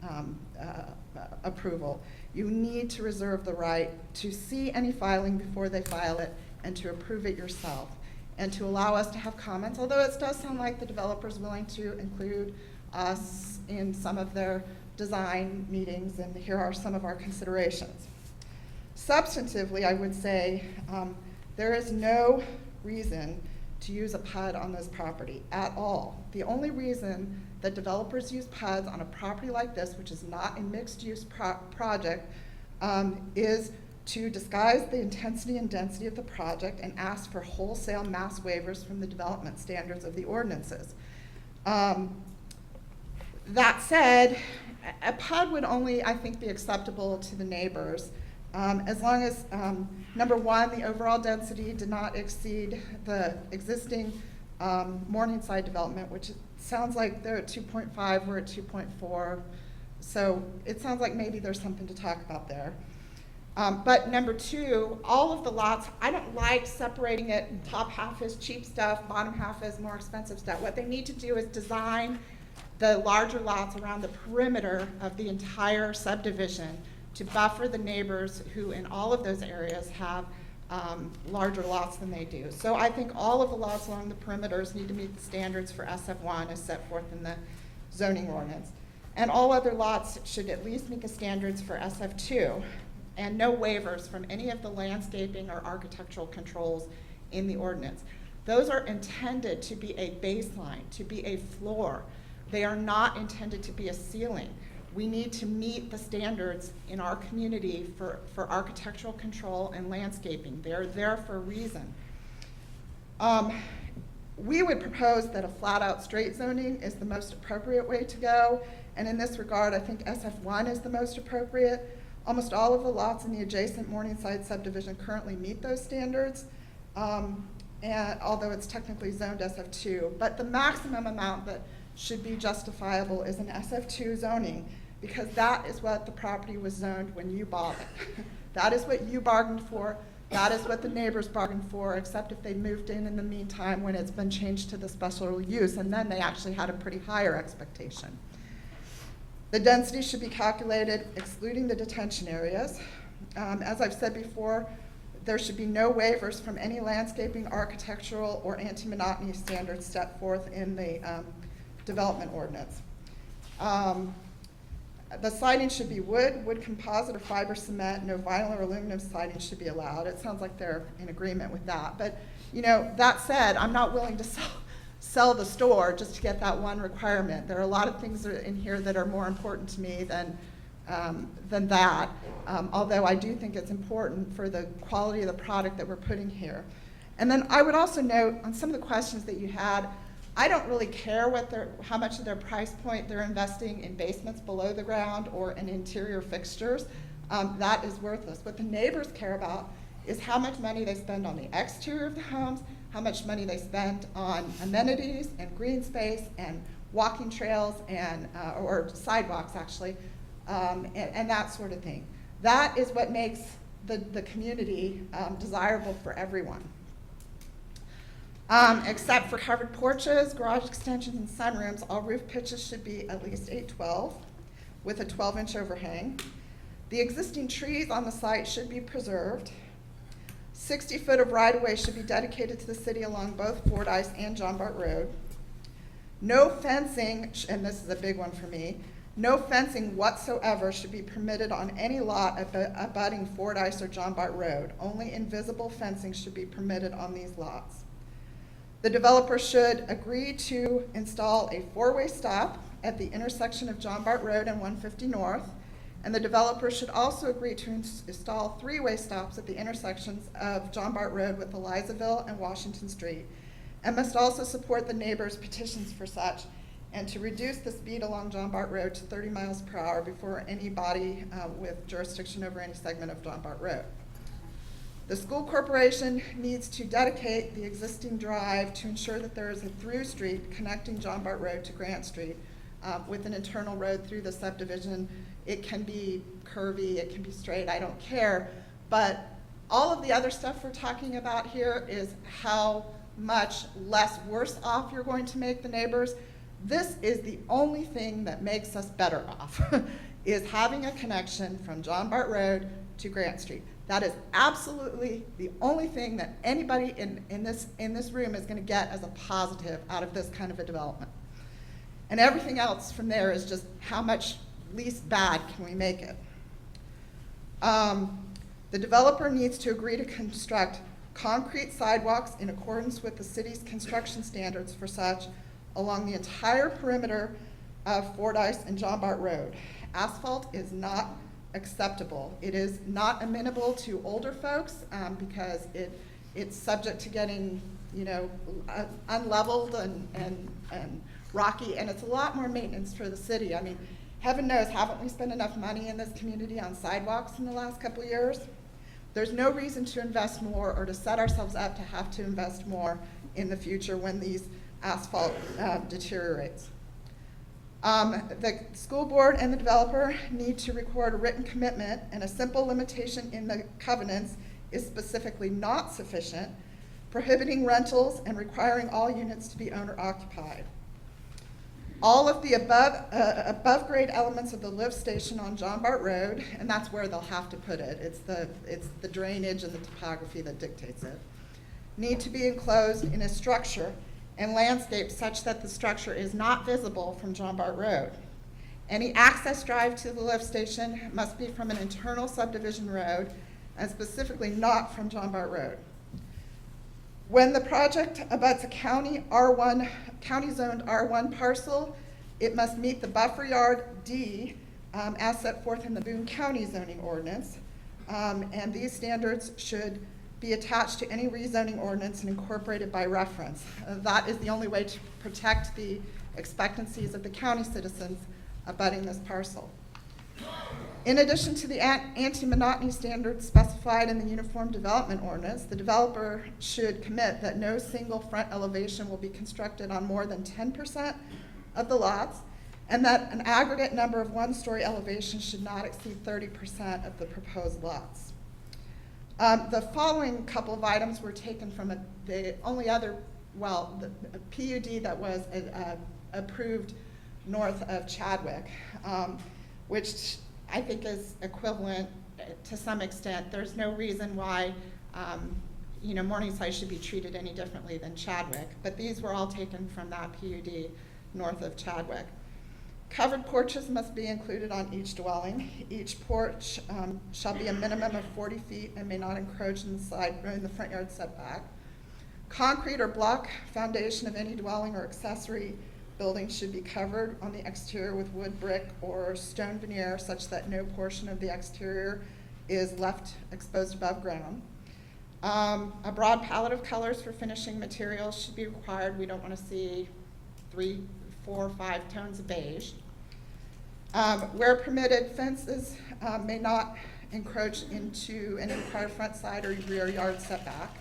approval. You need to reserve the right to see any filing before they file it and to approve it yourself and to allow us to have comments, although it does sound like the developer's willing to include us in some of their design meetings, and here are some of our considerations. Substantively, I would say there is no reason to use a PUD on this property at all. The only reason that developers use PUDs on a property like this, which is not a mixed-use project, is to disguise the intensity and density of the project and ask for wholesale mass waivers from the development standards of the ordinances. That said, a PUD would only, I think, be acceptable to the neighbors as long as, number one, the overall density did not exceed the existing Morningside development, which sounds like they're at 2.5, we're at 2.4. So it sounds like maybe there's something to talk about there. But number two, all of the lots, I don't like separating it, top half is cheap stuff, bottom half is more expensive stuff. What they need to do is design the larger lots around the perimeter of the entire subdivision to buffer the neighbors who in all of those areas have larger lots than they do. So I think all of the lots along the perimeters need to meet the standards for SF1 as set forth in the zoning ordinance. And all other lots should at least meet the standards for SF2, and no waivers from any of the landscaping or architectural controls in the ordinance. Those are intended to be a baseline, to be a floor. They are not intended to be a ceiling. We need to meet the standards in our community for architectural control and landscaping. They're there for a reason. We would propose that a flat-out straight zoning is the most appropriate way to go, and in this regard, I think SF1 is the most appropriate. Almost all of the lots in the adjacent Morningside subdivision currently meet those standards, and although it's technically zoned SF2, but the maximum amount that should be justifiable is an SF2 zoning, because that is what the property was zoned when you bought it. That is what you bargained for. That is what the neighbors bargained for, except if they moved in the meantime when it's been changed to the special use, and then they actually had a pretty higher expectation. The density should be calculated excluding the detention areas. As I've said before, there should be no waivers from any landscaping, architectural, or anti-monotony standards set forth in the development ordinance. The siding should be wood composite, or fiber cement. No vinyl or aluminum siding should be allowed. It sounds like they're in agreement with that. But You know, that said, I'm not willing to sell the store just to get that one requirement. There are a lot of things in here that are more important to me than that, although I do think it's important for the quality of the product that we're putting here. And then I would also note on some of the questions that you had, I don't really care how much of their price point they're investing in basements below the ground or in interior fixtures. That is worthless. What the neighbors care about is how much money they spend on the exterior of the homes, how much money they spend on amenities and green space and walking trails and or sidewalks actually, and that sort of thing. That is what makes the community desirable for everyone. Except for covered porches, garage extensions, and sunrooms, all roof pitches should be at least 812 with a 12-inch overhang. The existing trees on the site should be preserved. 60 foot of right-of-way should be dedicated to the city along both Fordyce and John Bart Road. No fencing, and this is a big one for me, no fencing whatsoever should be permitted on any lot abutting Fordyce or John Bart Road. Only invisible fencing should be permitted on these lots. The developer should agree to install a 4-way stop at the intersection of John Bart Road and 150 North, and the developer should also agree to install 3-way stops at the intersections of John Bart Road with Elizaville and Washington Street, and must also support the neighbors' petitions for such, and to reduce the speed along John Bart Road to 30 miles per hour before any body with jurisdiction over any segment of John Bart Road. The school corporation needs to dedicate the existing drive to ensure that there is a through street connecting John Bart Road to Grant Street with an internal road through the subdivision. It can be curvy, it can be straight, I don't care. But all of the other stuff we're talking about here is how much less worse off you're going to make the neighbors. This is the only thing that makes us better off, is having a connection from John Bart Road to Grant Street. That is absolutely the only thing that anybody in this room is going to get as a positive out of this kind of a development. And everything else from there is just how much least bad can we make it. The developer needs to agree to construct concrete sidewalks in accordance with the city's construction standards for such along the entire perimeter of Fordyce and John Bart Road. Asphalt is not acceptable. It is not amenable to older folks because it's subject to getting, unleveled and rocky, and it's a lot more maintenance for the city. I mean, heaven knows, haven't we spent enough money in this community on sidewalks in the last couple of years? There's no reason to invest more or to set ourselves up to have to invest more in the future when these asphalt deteriorates. The school board and the developer need to record a written commitment, and a simple limitation in the covenants is specifically not sufficient, prohibiting rentals and requiring all units to be owner occupied. All of the above grade elements of the lift station on John Bart Road, and that's where they'll have to put it, it's the drainage and the topography that dictates it, need to be enclosed in a structure and landscape such that the structure is not visible from John Bart Road. Any access drive to the lift station must be from an internal subdivision road, and specifically not from John Bart Road. When the project abuts a county zoned R1 parcel, it must meet the buffer yard D as set forth in the Boone County zoning ordinance, and these standards should be attached to any rezoning ordinance and incorporated by reference. That is the only way to protect the expectancies of the county citizens abutting this parcel. In addition to the anti-monotony standards specified in the Uniform Development Ordinance, the developer should commit that no single front elevation will be constructed on more than 10% of the lots, and that an aggregate number of one-story elevations should not exceed 30% of the proposed lots. The following couple of items were taken from the PUD that was approved north of Chadwick, which I think is equivalent to some extent. There's no reason why Morningside should be treated any differently than Chadwick, but these were all taken from that PUD north of Chadwick. Covered porches must be included on each dwelling. Each porch shall be a minimum of 40 feet and may not encroach in the front yard setback. Concrete or block foundation of any dwelling or accessory building should be covered on the exterior with wood, brick, or stone veneer such that no portion of the exterior is left exposed above ground. A broad palette of colors for finishing materials should be required. We don't want to see 3, 4, 5 tones of beige. Where permitted, fences may not encroach into any required front side or rear yard setback.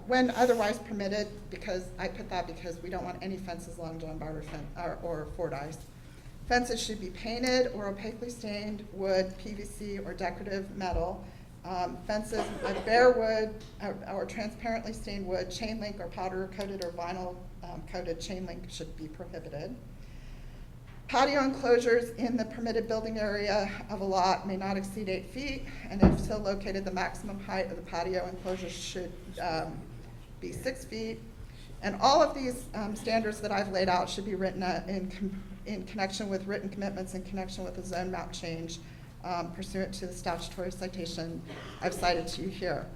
When otherwise permitted, because I put that because we don't want any fences along John Barber or Fordyce. Fences should be painted or opaquely stained wood, PVC, or decorative metal. Fences of bare wood or transparently stained wood, chain link or powder coated or vinyl coated chain link should be prohibited. Patio enclosures in the permitted building area of a lot may not exceed 8 feet, and if so located, the maximum height of the patio enclosures should be 6 feet. And all of these standards that I've laid out should be written in connection with written commitments in connection with a zone map change pursuant to the statutory citation I've cited to you here.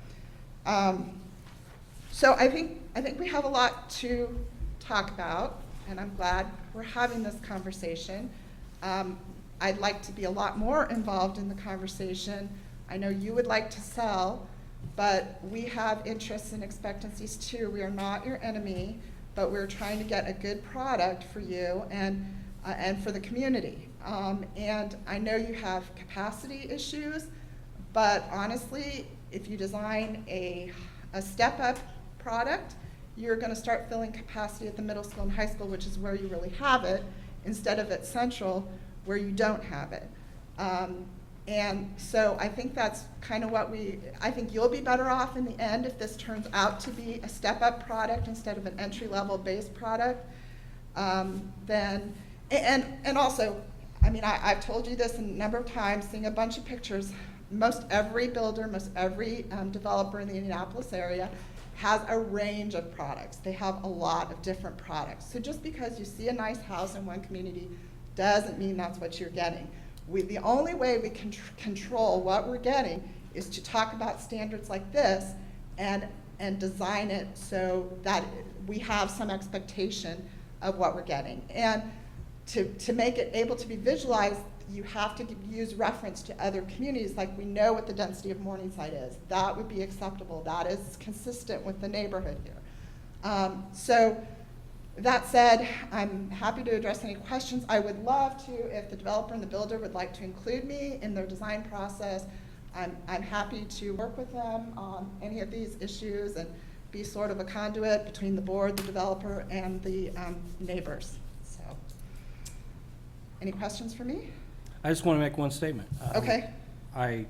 So I think we have a lot to talk about, and I'm glad we're having this conversation. I'd like to be a lot more involved in the conversation. I know you would like to sell, but we have interests and expectancies too. We are not your enemy, but we're trying to get a good product for you and for the community. And I know you have capacity issues, but honestly, if you design a step-up product, you're going to start filling capacity at the middle school and high school, which is where you really have it, instead of at Central, where you don't have it. And so I think that's kind of what I think you'll be better off in the end if this turns out to be a step-up product instead of an entry-level base product. And also, I mean, I've told you this a number of times, seeing a bunch of pictures, most every builder, most every developer in the Indianapolis area has a range of products. They have a lot of different products. So just because you see a nice house in one community doesn't mean that's what you're getting. The only way we can control what we're getting is to talk about standards like this and design it so that we have some expectation of what we're getting. And to make it able to be visualized, you have to use reference to other communities, like we know what the density of Morningside is. That would be acceptable. That is consistent with the neighborhood here. So that said, I'm happy to address any questions. I would love to, if the developer and the builder would like to include me in their design process, I'm happy to work with them on any of these issues and be sort of a conduit between the board, the developer, and the neighbors. So, any questions for me? I just want to make one statement. Okay. I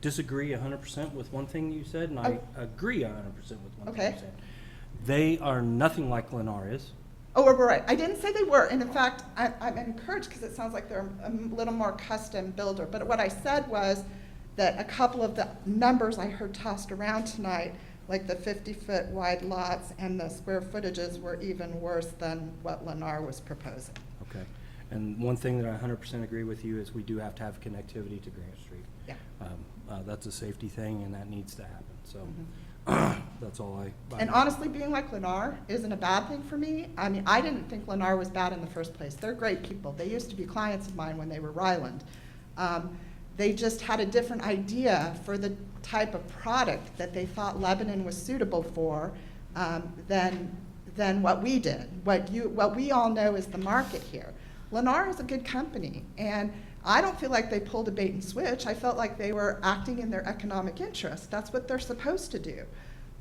disagree 100% with one thing you said, and I agree 100% with one thing you said. They are nothing like Lennar is. Oh, we're right. I didn't say they were, and in fact, I'm encouraged because it sounds like they're a little more custom builder. But what I said was that a couple of the numbers I heard tossed around tonight, like the 50-foot wide lots and the square footages, were even worse than what Lennar was proposing. Okay. And one thing that I 100% agree with you is we do have to have connectivity to Grant Street. Yeah. That's a safety thing, and that needs to happen. So that's all I. And honestly, being like Lennar isn't a bad thing for me. I mean, I didn't think Lennar was bad in the first place. They're great people. They used to be clients of mine when they were Ryland. They just had a different idea for the type of product that they thought Lebanon was suitable for than what we did. What we all know is the market here. Lennar is a good company, and I don't feel like they pulled a bait and switch. I felt like they were acting in their economic interest. That's what they're supposed to do.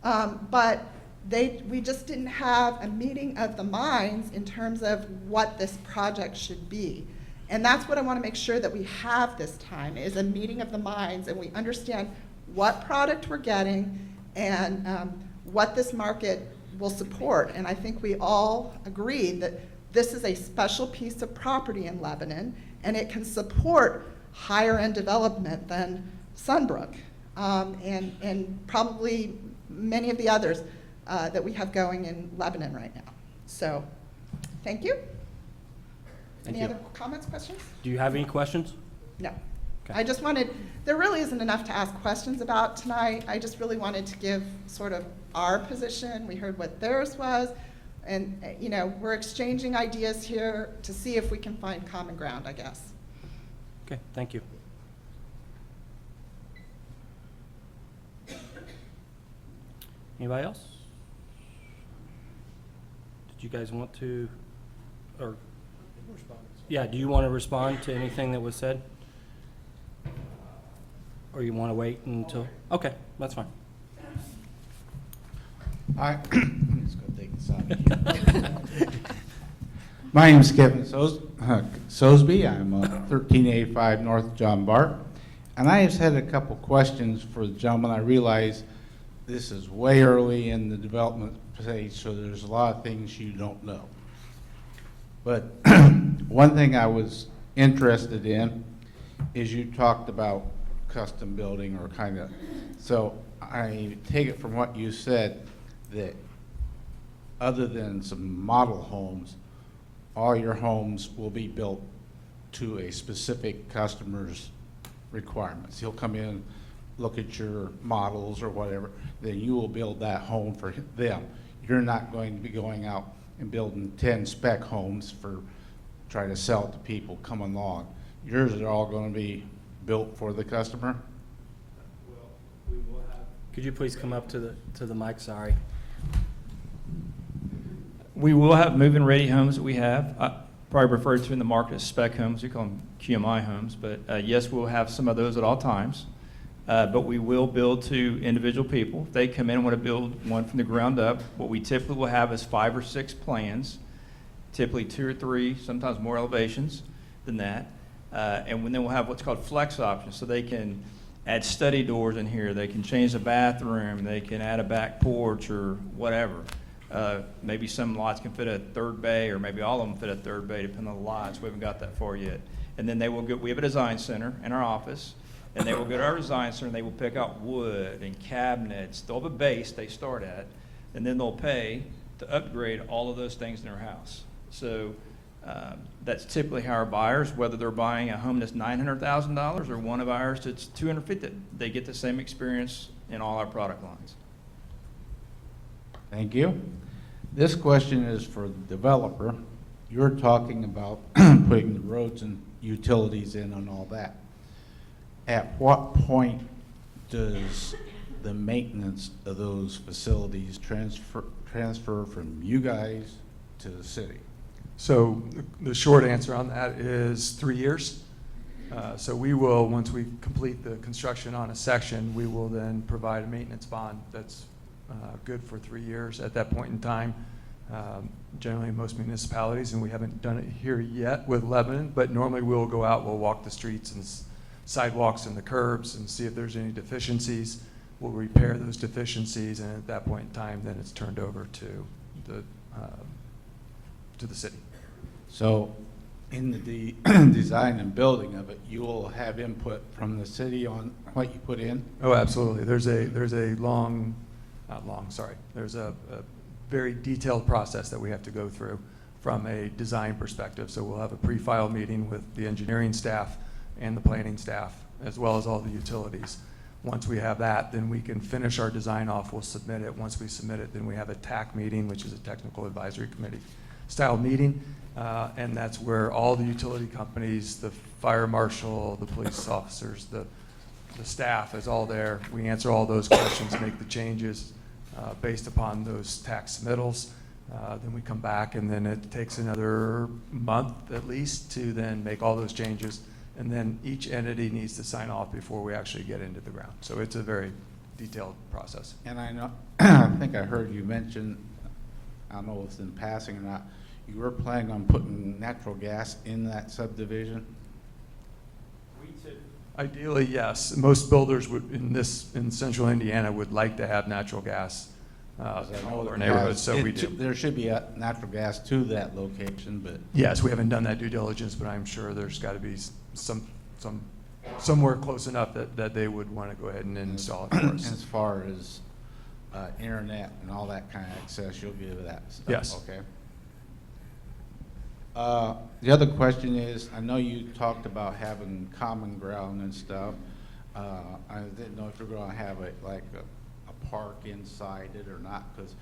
But we just didn't have a meeting of the minds in terms of what this project should be. And that's what I want to make sure that we have this time, is a meeting of the minds, and we understand what product we're getting and what this market will support. And I think we all agree that this is a special piece of property in Lebanon, and it can support higher end development than Sunbrook, and probably many of the others that we have going in Lebanon right now. So, thank you. Thank Any you. other comments, questions? Do you have any questions? No. I just wanted, there really isn't enough to ask questions about tonight. I just really wanted to give sort of our position. We heard what theirs was. And, you know, we're exchanging ideas here to see if we can find common ground, I guess. Okay, thank you. Anybody else? Did you guys want to, or, yeah, do you want to respond to anything that was said? Or you want to wait until, okay, that's fine. I'm just gonna take this out of here. My name is Kevin Sosby. I'm 1385 North John Bart. And I just had a couple questions for the gentleman. I realize this is way early in the development stage, so there's a lot of things you don't know. But one thing I was interested in is you talked about custom building or kind of, so I take it from what you said that other than some model homes, all your homes will be built to a specific customer's requirements. He'll come in, look at your models or whatever, then you will build that home for them. You're not going to be going out and building 10 spec homes for try to sell to people coming along. Yours are all going to be built for the customer? Could you please come up to the mic, sorry? We will have move-in ready homes that we have. Probably referred to in the market as spec homes. We call them QMI homes. But yes, we'll have some of those at all times. But we will build to individual people. If they come in and want to build one from the ground up, what we typically will have is 5 or 6 plans, typically 2 or 3, sometimes more elevations than that. And then we'll have what's called flex options. So they can add study doors in here. They can change the bathroom. They can add a back porch or whatever. Maybe some lots can fit a third bay, or maybe all of them fit a third bay, depending on the lots. We haven't got that far yet. And then they will go, we have a design center in our office, and they will go to our design center and they will pick out wood and cabinets. They'll have a base they start at, and then they'll pay to upgrade all of those things in their house. So that's typically how our buyers, whether they're buying a home that's $900,000 or one of ours that's $250,000, they get the same experience in all our product lines. Thank you. This question is for the developer. You're talking about putting the roads and utilities in and all that. At what point does the maintenance of those facilities transfer from you guys to the city? So the short answer on that is 3 years. So we will, once we complete the construction on a section, we will then provide a maintenance bond that's good for 3 years at that point in time. Generally most municipalities, and we haven't done it here yet with Lebanon, but normally we'll go out, we'll walk the streets and sidewalks and the curbs and see if there's any deficiencies. We'll repair those deficiencies, and at that point in time, then it's turned over to the city. So in the design and building of it, you will have input from the city on what you put in? Oh, absolutely. There's a very detailed process that we have to go through from a design perspective. So we'll have a pre-file meeting with the engineering staff and the planning staff, as well as all the utilities. Once we have that, then we can finish our design off. We'll submit it. Once we submit it, then we have a TAC meeting, which is a technical advisory committee style meeting. And that's where all the utility companies, the fire marshal, the police officers, the staff is all there. We answer all those questions, make the changes based upon those tax submittals. Then we come back, and then it takes another month at least to then make all those changes. And then each entity needs to sign off before we actually get into the ground. So it's a very detailed process. And I know, I think I heard you mention, I don't know if it's in passing or not, you were planning on putting natural gas in that subdivision? Ideally, yes. Most builders would, in central Indiana, would like to have natural gas in all of our neighborhoods, so we do. There should be a natural gas to that location, but. Yes, we haven't done that due diligence, but I'm sure there's got to be somewhere close enough that they would want to go ahead and install it for us. As far as internet and all that kind of access, you'll give that stuff? Yes. Okay. The other question is, I know you talked about having common ground and stuff. I didn't know if you're gonna have a park inside it or not, because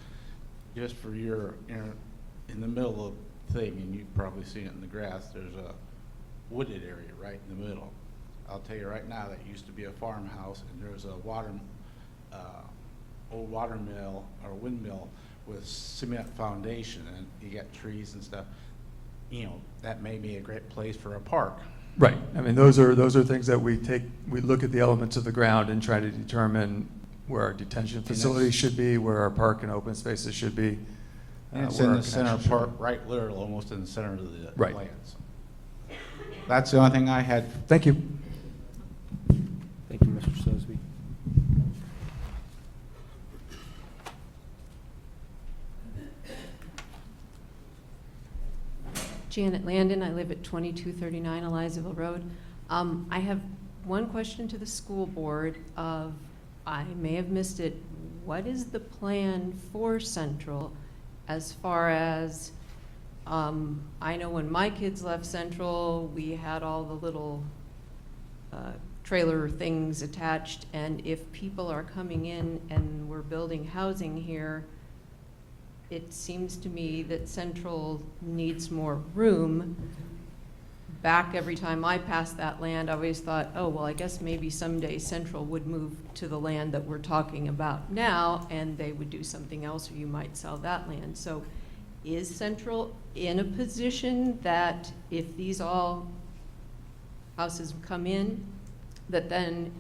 just for your, in the middle of the thing, and you've probably seen it in the grass, there's a wooded area right in the middle. I'll tell you right now, that used to be a farmhouse, and there's a old water mill or windmill with cement foundation, and you got trees and stuff. You know, that may be a great place for a park. Right. I mean, those are things that we look at the elements of the ground and try to determine where our detention facilities should be, where our park and open spaces should be. And it's where in our the center connections should park, be. right, literally, almost in the center of the Right. land. So that's the only thing I had. Thank you. Thank you, Mr. Sosby. Janet Landon, I live at 2239 Elizaville Road. I have one question to the school board of, I may have missed it, what is the plan for Central as far as, I know when my kids left Central, we had all the little trailer things attached, and if people are coming in and we're building housing here, it seems to me that Central needs more room. Back every time I passed that land, I always thought, oh, well, I guess maybe someday Central would move to the land that we're talking about now, and they would do something else, or you might sell that land. So is Central in a position that if these all houses come in, that then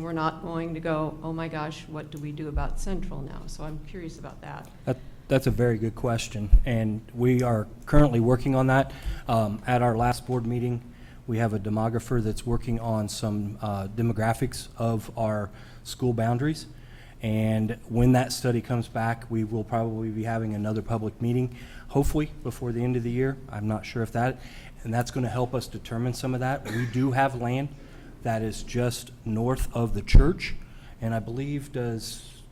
we're not going to go, oh my gosh, what do we do about Central now? So I'm curious about that. That's a very good question, and we are currently working on that. At our last board meeting, we have a demographer that's working on some demographics of our school boundaries. And when that study comes back, we will probably be having another public meeting, hopefully before the end of the year. I'm not sure if that, and that's going to help us determine some of that. We do have land that is just north of the church, and I believe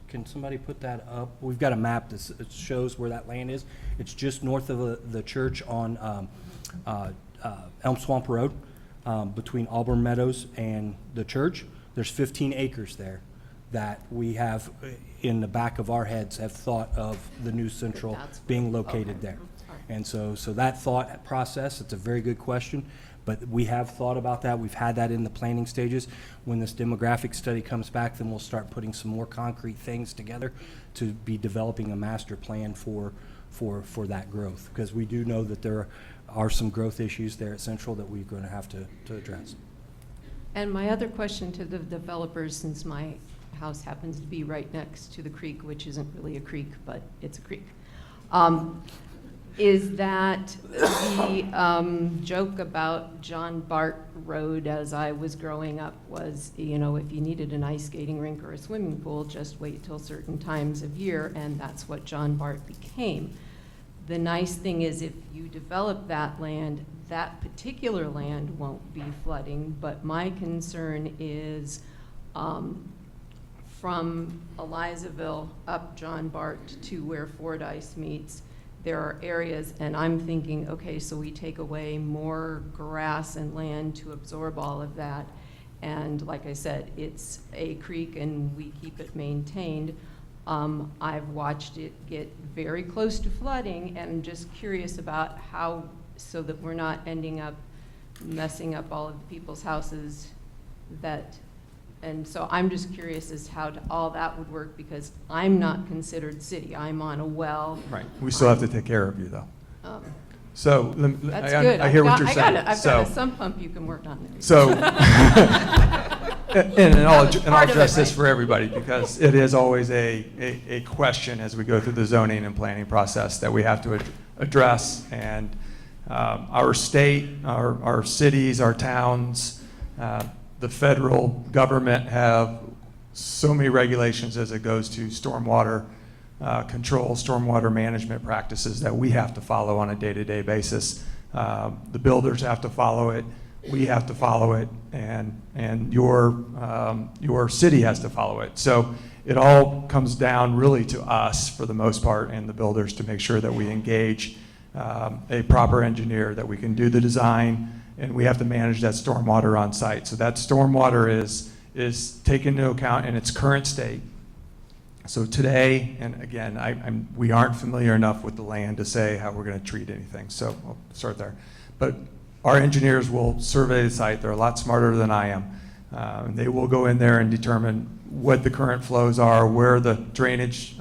can somebody put that up? We've got a map that shows where that land is. It's just north of the church on Elm Swamp Road, between Auburn Meadows and the church. There's 15 acres there that we have in the back of our heads have thought of the new Central That's being where- located okay. there. All right. And so that thought process, it's a very good question, but we have thought about that. We've had that in the planning stages. When this demographic study comes back, then we'll start putting some more concrete things together to be developing a master plan for that growth. Because we do know that there are some growth issues there at Central that we're going to have to address. And my other question to the developers, since my house happens to be right next to the creek, which isn't really a creek, but it's a creek, is that the joke about John Bart Road as I was growing up was, you know, if you needed an ice skating rink or a swimming pool, just wait till certain times of year, and that's what John Bart became. The nice thing is if you develop that land, that particular land won't be flooding, but my concern is from Elizaville up John Bart to where Fordyce meets, there are areas, and I'm thinking, okay, so we take away more grass and land to absorb all of that. And like I said, it's a creek and we keep it maintained. I've watched it get very close to flooding, and I'm just curious about how, so that we're not ending up messing up all of the people's houses that, and so I'm just curious as how all that would work, because I'm not considered city. I'm on a well. Right. We still have to take care of you, though. Um, So That's good. I hear what you're saying. I've got a sump pump you can work on there. So, and I'll Part of address it, this right? for everybody, because it is always a question as we go through the zoning and planning process that we have to address. And our state, our cities, our towns, the federal government have so many regulations as it goes to stormwater control, stormwater management practices that we have to follow on a day-to-day basis. The builders have to follow it, we have to follow it, and your city has to follow it. So it all comes down really to us, for the most part, and the builders, to make sure that we engage a proper engineer that we can do the design, and we have to manage that stormwater on site. So that stormwater is taken into account in its current state. So today, and again, we aren't familiar enough with the land to say how we're going to treat anything, so I'll start there. But our engineers will survey the site. They're a lot smarter than I am. They will go in there and determine what the current flows are, where the drainage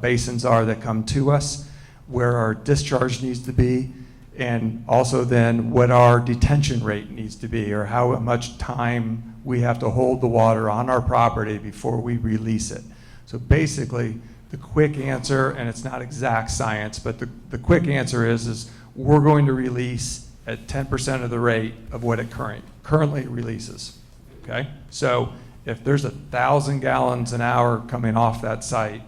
basins are that come to us, where our discharge needs to be, and also then what our detention rate needs to be, or how much time we have to hold the water on our property before we release it. So basically, the quick answer, and it's not exact science, but the quick answer is we're going to release at 10% of the rate of what it currently releases, okay? So if there's 1,000 gallons an hour coming off that site,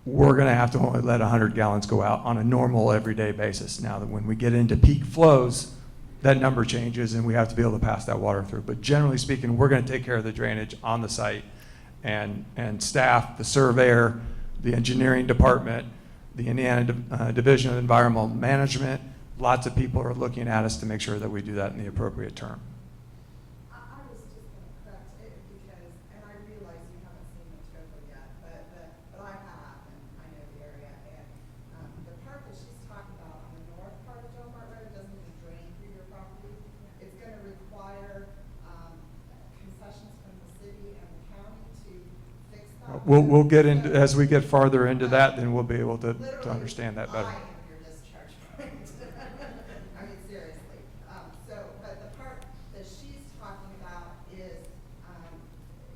we're gonna have to only let 100 gallons go out on a normal everyday basis. Now that when we get into peak flows, that number changes and we have to be able to pass that water through. But generally speaking, we're gonna take care of the drainage on the site, and staff, the surveyor, the engineering department, the Indiana Division of Environmental Management, lots of people are looking at us to make sure that we do that in the appropriate term. I was just going to correct it because, and I realize you haven't seen the topo yet, but I have, and I know the area. And the part that she's talking about on the north part of John Bart Road doesn't even drain through your property. It's going to require concessions from the city and the county to fix that. We'll get into, as we get farther into that, then we'll be able to Literally, understand that better. I am your discharge point. I mean, seriously. But the part that she's talking about is,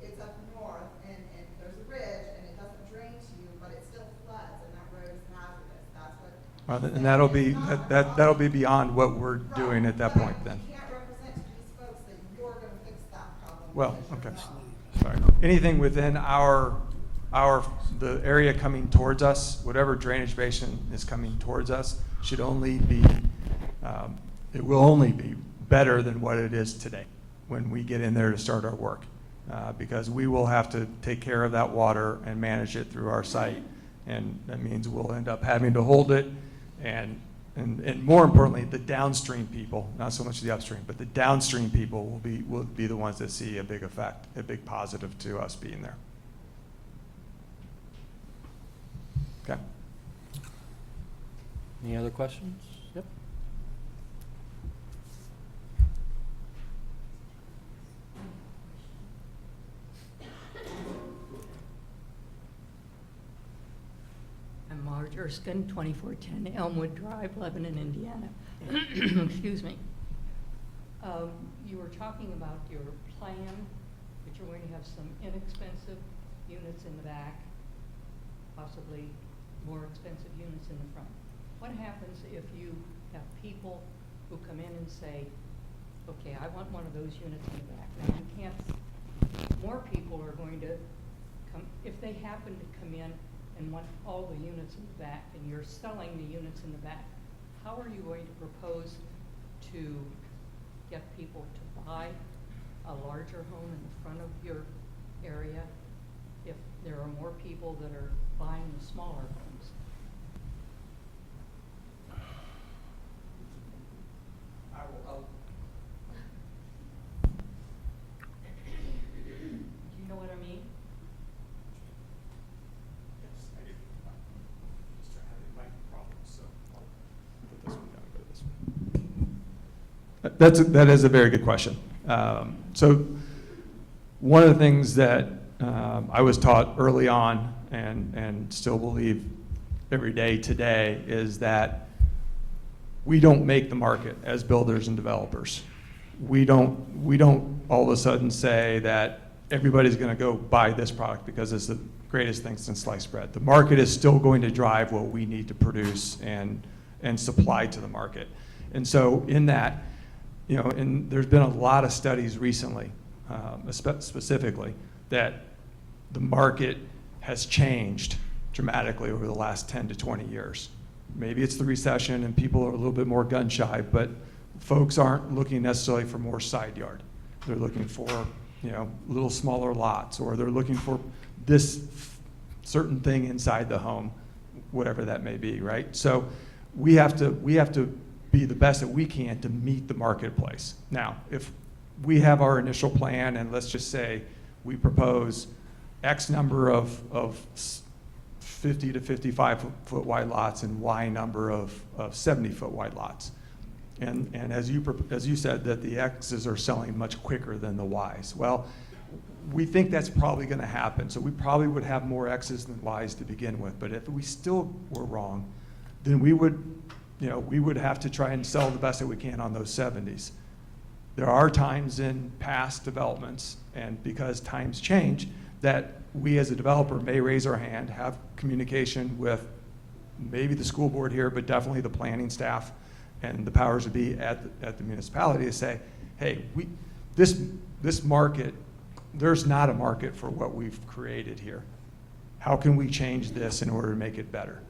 it's up north and there's a ridge and it doesn't drain to you, but it still floods and that road is hazardous. That's what. And that'll be beyond what we're doing at that point then. You can't represent to these folks that you're gonna fix that problem. Well, because okay. you're not. Sorry. Anything within the area coming towards us, whatever drainage basin is coming towards us, should only be, it will only be better than what it is today when we get in there to start our work. Because we will have to take care of that water and manage it through our site. And that means we'll end up having to hold it, and more importantly, the downstream people, not so much the upstream, but the downstream people will be the ones that see a big effect, a big positive to us being there. Okay. Any other questions? Yep. I'm Marge Erskine, 2410 Elmwood Drive, Lebanon, Indiana. Excuse me. You were talking about your plan, that you're going to have some inexpensive units in the back, possibly more expensive units in the front. What happens if you have people who come in and say, okay, I want one of those units in the back? Now, you can't, more people are going to come, if they happen to come in and want all the units in the back, and you're selling the units in the back, how are you going to propose to get people to buy a larger home in the front of your area if there are more people that are buying the smaller homes? Do you know what I mean? Yes, I do. Just trying to have a mic problem, so I'll put this one down and go this way. That is a very good question. So one of the things that I was taught early on and still believe every day today is that we don't make the market as builders and developers. We don't all of a sudden say that everybody's going to go buy this product because it's the greatest thing since sliced bread. The market is still going to drive what we need to produce and supply to the market. And so in that, you know, and there's been a lot of studies recently, specifically, that the market has changed dramatically over the last 10 to 20 years. Maybe it's the recession and people are a little bit more gun shy, but folks aren't looking necessarily for more side yard. They're looking for, you know, little smaller lots, or they're looking for this certain thing inside the home, whatever that may be, right? So we have to be the best that we can to meet the marketplace. Now, if we have our initial plan, and let's just say we propose X number of 50 to 55 foot wide lots and Y number of 70 foot wide lots. And as you said, that the X's are selling much quicker than the Y's. Well, we think that's probably going to happen. So we probably would have more X's than Y's to begin with. But if we still were wrong, then we would have to try and sell the best that we can on those 70s. There are times in past developments, and because times change, that we as a developer may raise our hand, have communication with maybe the school board here, but definitely the planning staff and the powers that be at the municipality to say, hey, this market, there's not a market for what we've created here. How can we change this in order to make it better?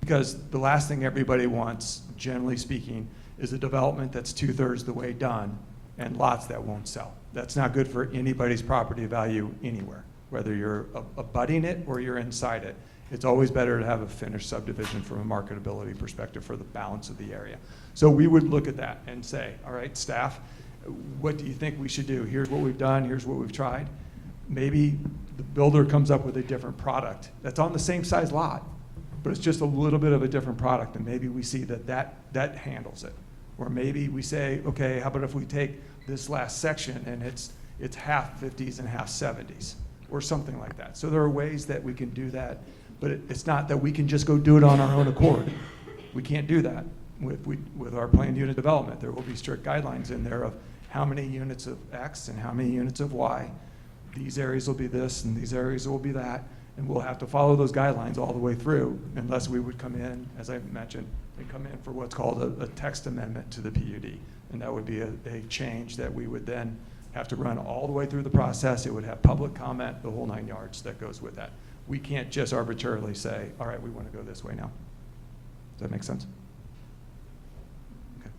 Because the last thing everybody wants, generally speaking, is a development that's 2/3 the way done and lots that won't sell. That's not good for anybody's property value anywhere, whether you're abutting it or you're inside it. It's always better to have a finished subdivision from a marketability perspective for the balance of the area. So we would look at that and say, all right, staff, what do you think we should do? Here's what we've done, here's what we've tried. Maybe the builder comes up with a different product that's on the same size lot, but it's just a little bit of a different product, and maybe we see that handles it. Or maybe we say, okay, how about if we take this last section and it's half 50s and half 70s, or something like that. So there are ways that we can do that, but it's not that we can just go do it on our own accord. We can't do that with our planned unit development. There will be strict guidelines in there of how many units of X and how many units of Y. These areas will be this and these areas will be that, and we'll have to follow those guidelines all the way through, unless we would come in, as I mentioned, and come in for what's called a text amendment to the PUD. And that would be a change that we would then have to run all the way through the process. It would have public comment, the whole 9 yards that goes with that. We can't just arbitrarily say, all right, we want to go this way now. Does that make sense? Okay.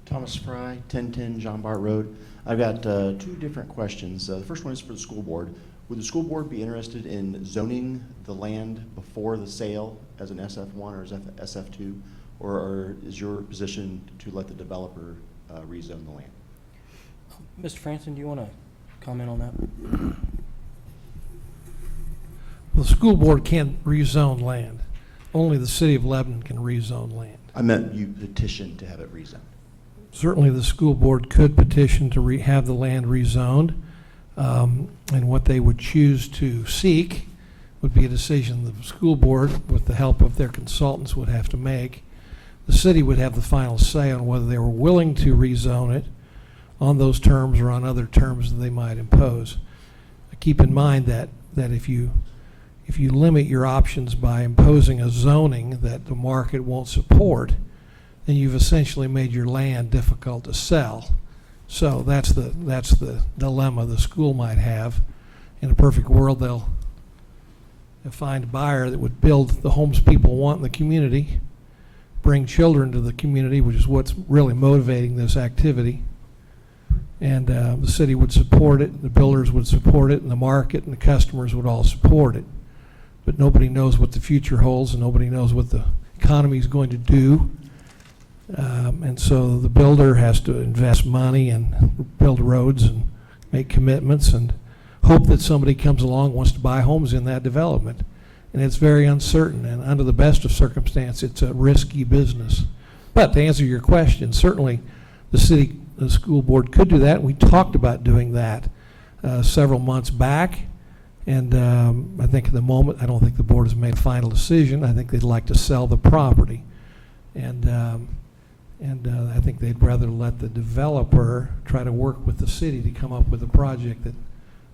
Thomas Fry, 1010 John Bart Road. I've got 2 different questions. The first one is for the school board. Would the school board be interested in zoning the land before the sale as an SF1 or as SF2? Or is your position to let the developer rezone the land? Mr. Franson, do you want to comment on that? Well, the school board can't rezone land. Only the city of Lebanon can rezone land. I meant you petitioned to have it rezoned. Certainly, the school board could petition to have the land rezoned, and what they would choose to seek would be a decision the school board, with the help of their consultants, would have to make. The city would have the final say on whether they were willing to rezone it on those terms or on other terms that they might impose. Keep in mind that if you limit your options by imposing a zoning that the market won't support, then you've essentially made your land difficult to sell. So that's the dilemma the school might have. In a perfect world, they'll find a buyer that would build the homes people want in the community, bring children to the community, which is what's really motivating this activity. And the city would support it, the builders would support it, and the market and the customers would all support it. But nobody knows what the future holds, and nobody knows what the economy is going to do. And so the builder has to invest money and build roads and make commitments and hope that somebody comes along and wants to buy homes in that development. And it's very uncertain, and under the best of circumstances, it's a risky business. But to answer your question, certainly the school board could do that. We talked about doing that several months back. And I think at the moment, I don't think the board has made a final decision. I think they'd like to sell the property. And I think they'd rather let the developer try to work with the city to come up with a project that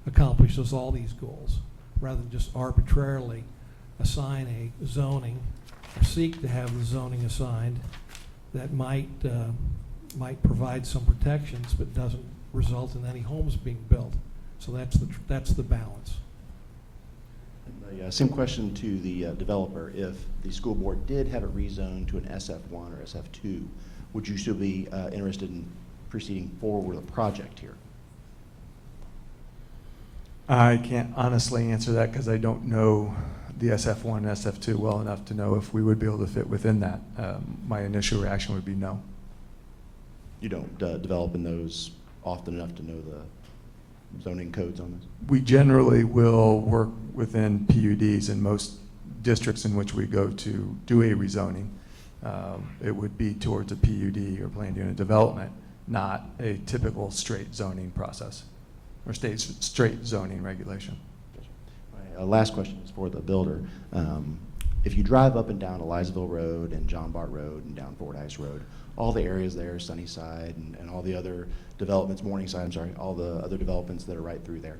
accomplishes all these goals, rather than just arbitrarily assign a zoning or seek to have the zoning assigned that might provide some protections but doesn't result in any homes being built. So that's the balance. Same question to the developer. If the school board did have it rezoned to an SF1 or SF2, would you still be interested in proceeding forward with a project here? I can't honestly answer that because I don't know the SF1 and SF2 well enough to know if we would be able to fit within that. My initial reaction would be no. You don't develop in those often enough to know the zoning codes on this? We generally will work within PUDs in most districts in which we go to do a rezoning. It would be towards a PUD or planned unit development, not a typical straight zoning process or straight zoning regulation. My last question is for the builder. If you drive up and down Elizaville Road and John Bart Road and down Fordyce Road, all the areas there, Sunnyside and all the other developments, Morningside, I'm sorry, all the other developments that are right through there,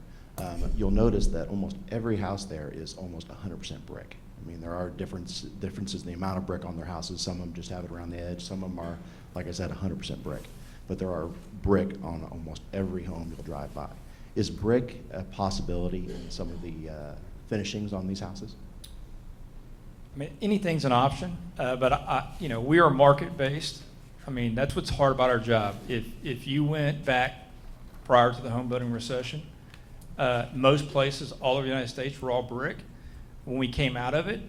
you'll notice that almost every house there is almost 100% brick. I mean, there are differences in the amount of brick on their houses. Some of them just have it around the edge. Some of them are, like I said, 100% brick. But there are brick on almost every home you'll drive by. Is brick a possibility in some of the finishings on these houses? I mean, anything's an option, but you know, we are market-based. I mean, that's what's hard about our job. If you went back prior to the home building recession, most places all over the United States were all brick. When we came out of it,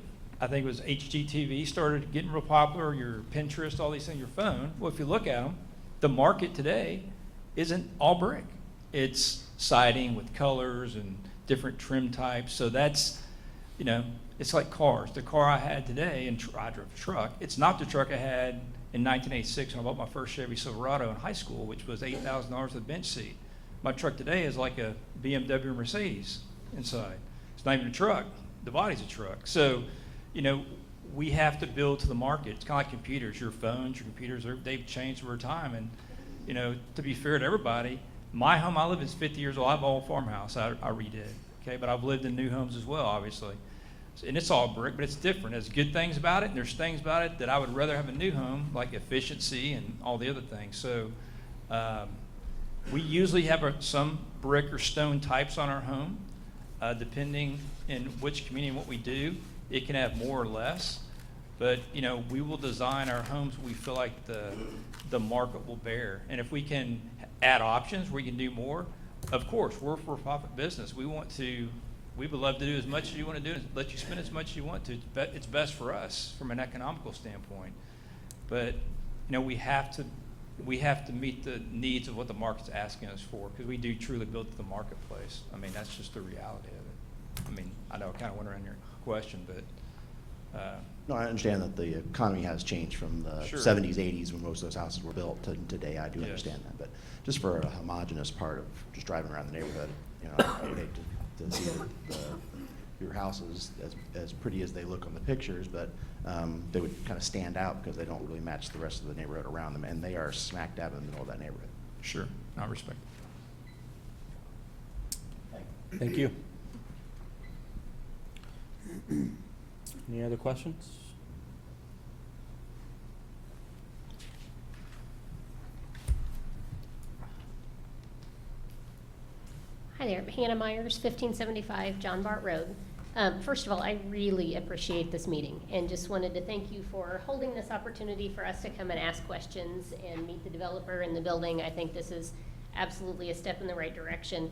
I think it was HGTV started getting real popular, your Pinterest, all these things, your phone. Well, if you look at them, the market today isn't all brick. It's siding with colors and different trim types. So that's, you know, it's like cars. The car I had today, and I drove a truck, it's not the truck I had in 1986 when I bought my first Chevy Silverado in high school, which was $8,000 with a bench seat. My truck today is like a BMW or Mercedes inside. It's not even a truck. The body's a truck. So, you know, we have to build to the market. It's kind of like computers. Your phones, your computers, they've changed over time. And, you know, to be fair to everybody, my home I live in is 50 years old. I have an old farmhouse I redid, okay? But I've lived in new homes as well, obviously. And it's all brick, but it's different. There's good things about it, and there's things about it that I would rather have a new home, like efficiency and all the other things. So we usually have some brick or stone types on our home. Depending in which community and what we do, it can have more or less. But, you know, we will design our homes we feel like the market will bear. And if we can add options where we can do more, of course, we're a for-profit business. We would love to do as much as you want to do and let you spend as much as you want to. It's best for us from an economical standpoint. But, you know, we have to meet the needs of what the market's asking us for, because we do truly build to the marketplace. I mean, that's just the reality of it. I mean, I know I kind of went around your question, but. No, I understand that the economy has changed from the Sure. 70s, 80s when most of those houses were built to today. I do Yes. understand that. But just for a homogeneous part of just driving around the neighborhood, you know, I would hate to see your houses as pretty as they look on the pictures, but they would kind of stand out because they don't really match the rest of the neighborhood around them, and they are smack dab in the middle of that neighborhood. Sure, I respect it. Thank you. Any other questions? Hi there, Hannah Myers, 1575 John Bart Road. First of all, I really appreciate this meeting and just wanted to thank you for holding this opportunity for us to come and ask questions and meet the developer in the building. I think this is absolutely a step in the right direction.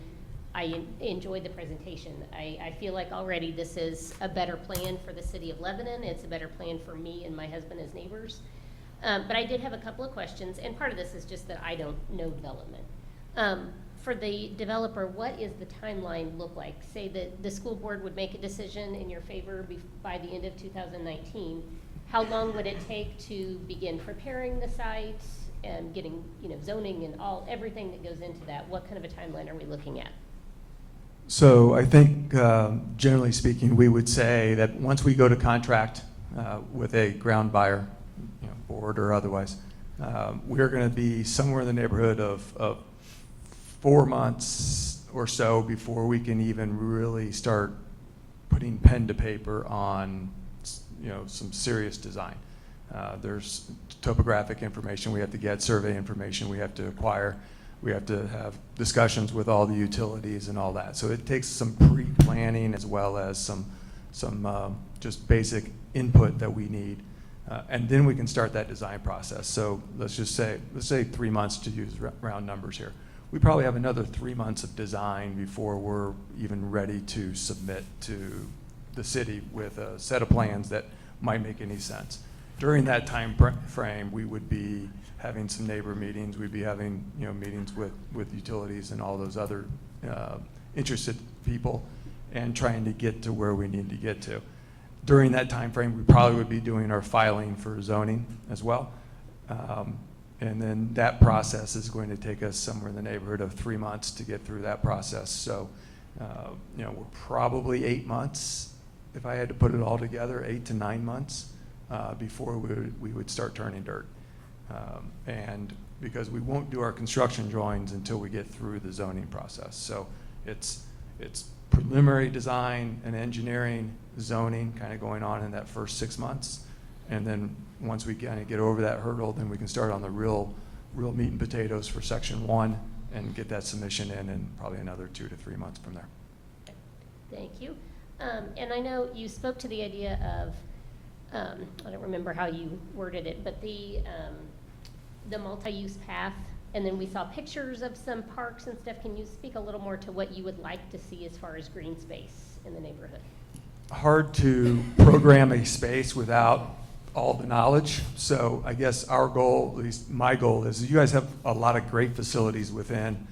I enjoyed the presentation. I feel like already this is a better plan for the city of Lebanon. It's a better plan for me and my husband as neighbors. But I did have a couple of questions, and part of this is just that I don't know development. For the developer, what is the timeline look like? Say that the school board would make a decision in your favor by the end of 2019. How long would it take to begin preparing the site and getting, you know, zoning and everything that goes into that? What kind of a timeline are we looking at? So I think, generally speaking, we would say that once we go to contract with a ground buyer, you know, board or otherwise, we're going to be somewhere in the neighborhood of 4 months or so before we can even really start putting pen to paper on, you know, some serious design. There's topographic information we have to get, survey information we have to acquire. We have to have discussions with all the utilities and all that. So it takes some pre-planning as well as some just basic input that we need And then we can start that design process. So let's say 3 months to use round numbers here. We probably have another 3 months of design before we're even ready to submit to the city with a set of plans that might make any sense. During that time frame, we would be having some neighbor meetings. We'd be having meetings with utilities and all those other interested people, and trying to get to where we need to get to. During that time frame, we probably would be doing our filing for zoning as well. And then that process is going to take us somewhere in the neighborhood of 3 months to get through that process. So, we're probably 8 months, if I had to put it all together, 8 to 9 months before we would start turning dirt. And because we won't do our construction drawings until we get through the zoning process. So it's preliminary design and engineering, zoning kind of going on in that first 6 months. And then once we kind of get over that hurdle, then we can start on the real meat and potatoes for section 1 and get that submission in probably another 2 to 3 months from there. Thank you. And I know you spoke to the idea of, I don't remember how you worded it, but the multi-use path, and then we saw pictures of some parks and stuff. Can you speak a little more to what you would like to see as far as green space in the neighborhood? Hard to program a space without all the knowledge. So I guess our goal, at least my goal, is you guys have a lot of great facilities within,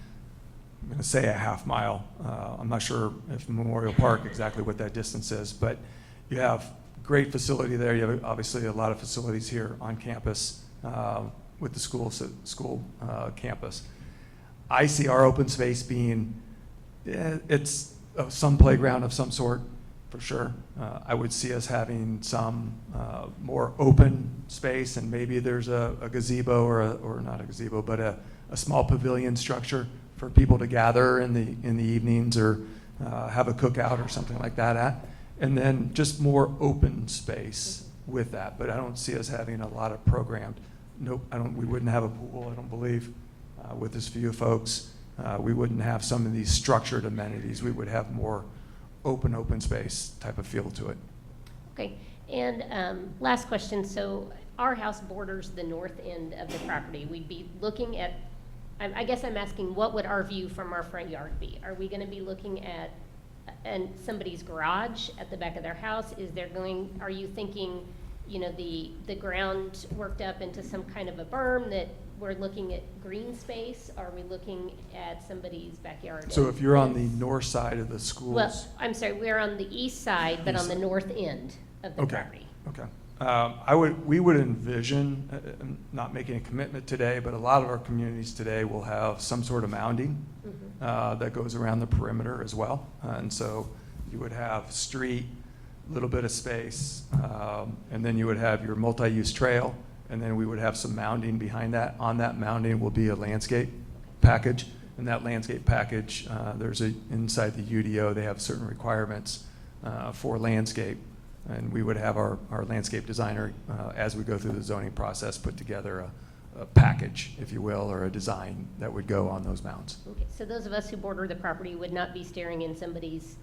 I'm going to say a half mile. I'm not sure if Memorial Park, exactly what that distance is, but you have great facility there. You have obviously a lot of facilities here on campus with the school campus. I see our open space being, it's some playground of some sort, for sure. I would see us having some more open space, and maybe there's a gazebo or not a gazebo, but a small pavilion structure for people to gather in the evenings or have a cookout or something like that at. And then just more open space with that. But I don't see us having a lot of programmed. Nope, we wouldn't have a pool, I don't believe, with this few folks. We wouldn't have some of these structured amenities. We would have more open space type of feel to it. Okay, and last question. So our house borders the north end of the property. We'd be looking at, I guess I'm asking, what would our view from our front yard be? Are we going to be looking at somebody's garage at the back of their house? Are you thinking, the ground worked up into some kind of a berm that we're looking at green space? Are we looking at somebody's backyard? So if you're on the north side of the schools. Well, I'm sorry, we're on the east side, but on the north end of the property. Okay. We would envision, not making a commitment today, but a lot of our communities today will have some sort of mounding that goes around the perimeter as well. And so you would have street, a little bit of space, and then you would have your multi-use trail, and then we would have some mounding behind that. On that mounding will be a landscape package, and that landscape package, inside the UDO, they have certain requirements for landscape, and we would have our landscape designer, as we go through the zoning process, put together a package, if you will, or a design that would go on those mounds. Okay, so those of us who border the property would not be staring in somebody's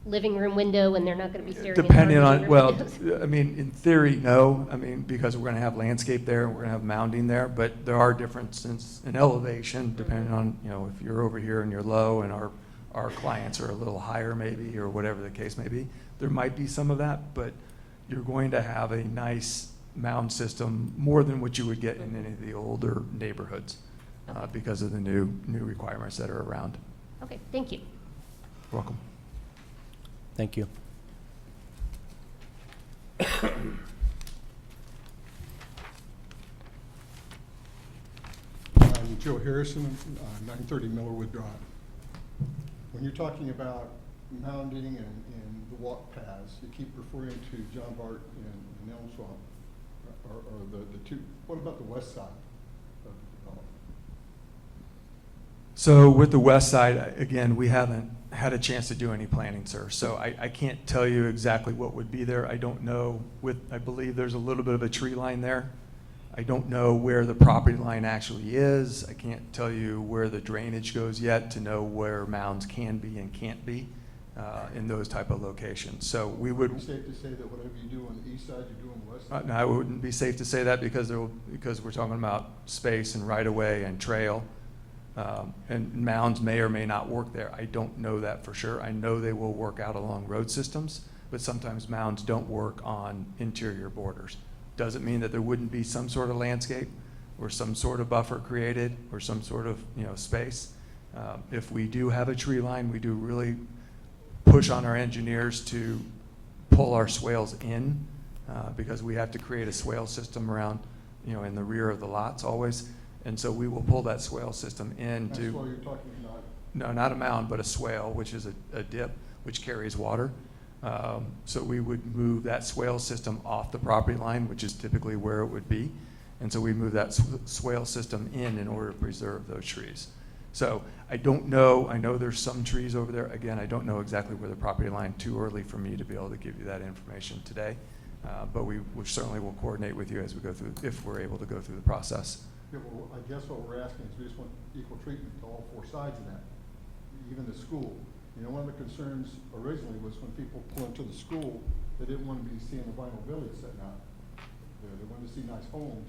living room window, and they're not going to be staring Depending in our on, living well, windows? I mean, in theory, no. I mean, because we're going to have landscape there, and we're going to have mounding there, but there are differences in elevation depending on, if you're over here and you're low, and our clients are a little higher maybe, or whatever the case may be. There might be some of that, but you're going to have a nice mound system, more than what you would get in any of the older neighborhoods, because of the new requirements that are around. Okay, thank you. You're welcome. Thank you. I'm Joe Harrison, 930 Millerwood Drive. When you're talking about mounding and the walk paths, you keep referring to John Bart and Elm Swamp, or the two. What about the west side of the development? So with the west side, again, we haven't had a chance to do any planning, sir. So I can't tell you exactly what would be there. I don't know. I believe there's a little bit of a tree line there. I don't know where the property line actually is. I can't tell you where the drainage goes yet to know where mounds can be and can't be. in those type of locations. So we would. Is it safe to say that whatever you do on the east side, you do on the west side? No, it wouldn't be safe to say that because because we're talking about space and right-of-way and trail. And mounds may or may not work there. I don't know that for sure. I know they will work out along road systems, but sometimes mounds don't work on interior borders. Doesn't mean that there wouldn't be some sort of landscape or some sort of buffer created or some sort of, space. If we do have a tree line, we do really push on our engineers to pull our swales in because we have to create a swale system around, in the rear of the lots always. And so we will pull that swale system into. That's what you're talking about. No, not a mound, but a swale, which is a dip, which carries water. So we would move that swale system off the property line, which is typically where it would be. And so we move that swale system in order to preserve those trees. So I don't know. I know there's some trees over there. Again, I don't know exactly where the property line. Too early for me to be able to give you that information today. But we certainly will coordinate with you as we go through, if we're able to go through the process. Yeah, well, I guess what we're asking is we just want equal treatment to all four sides of that, even the school. One of the concerns originally was when people pull into the school, they didn't want to be seeing the vinyl village setting out there. They wanted to see nice homes.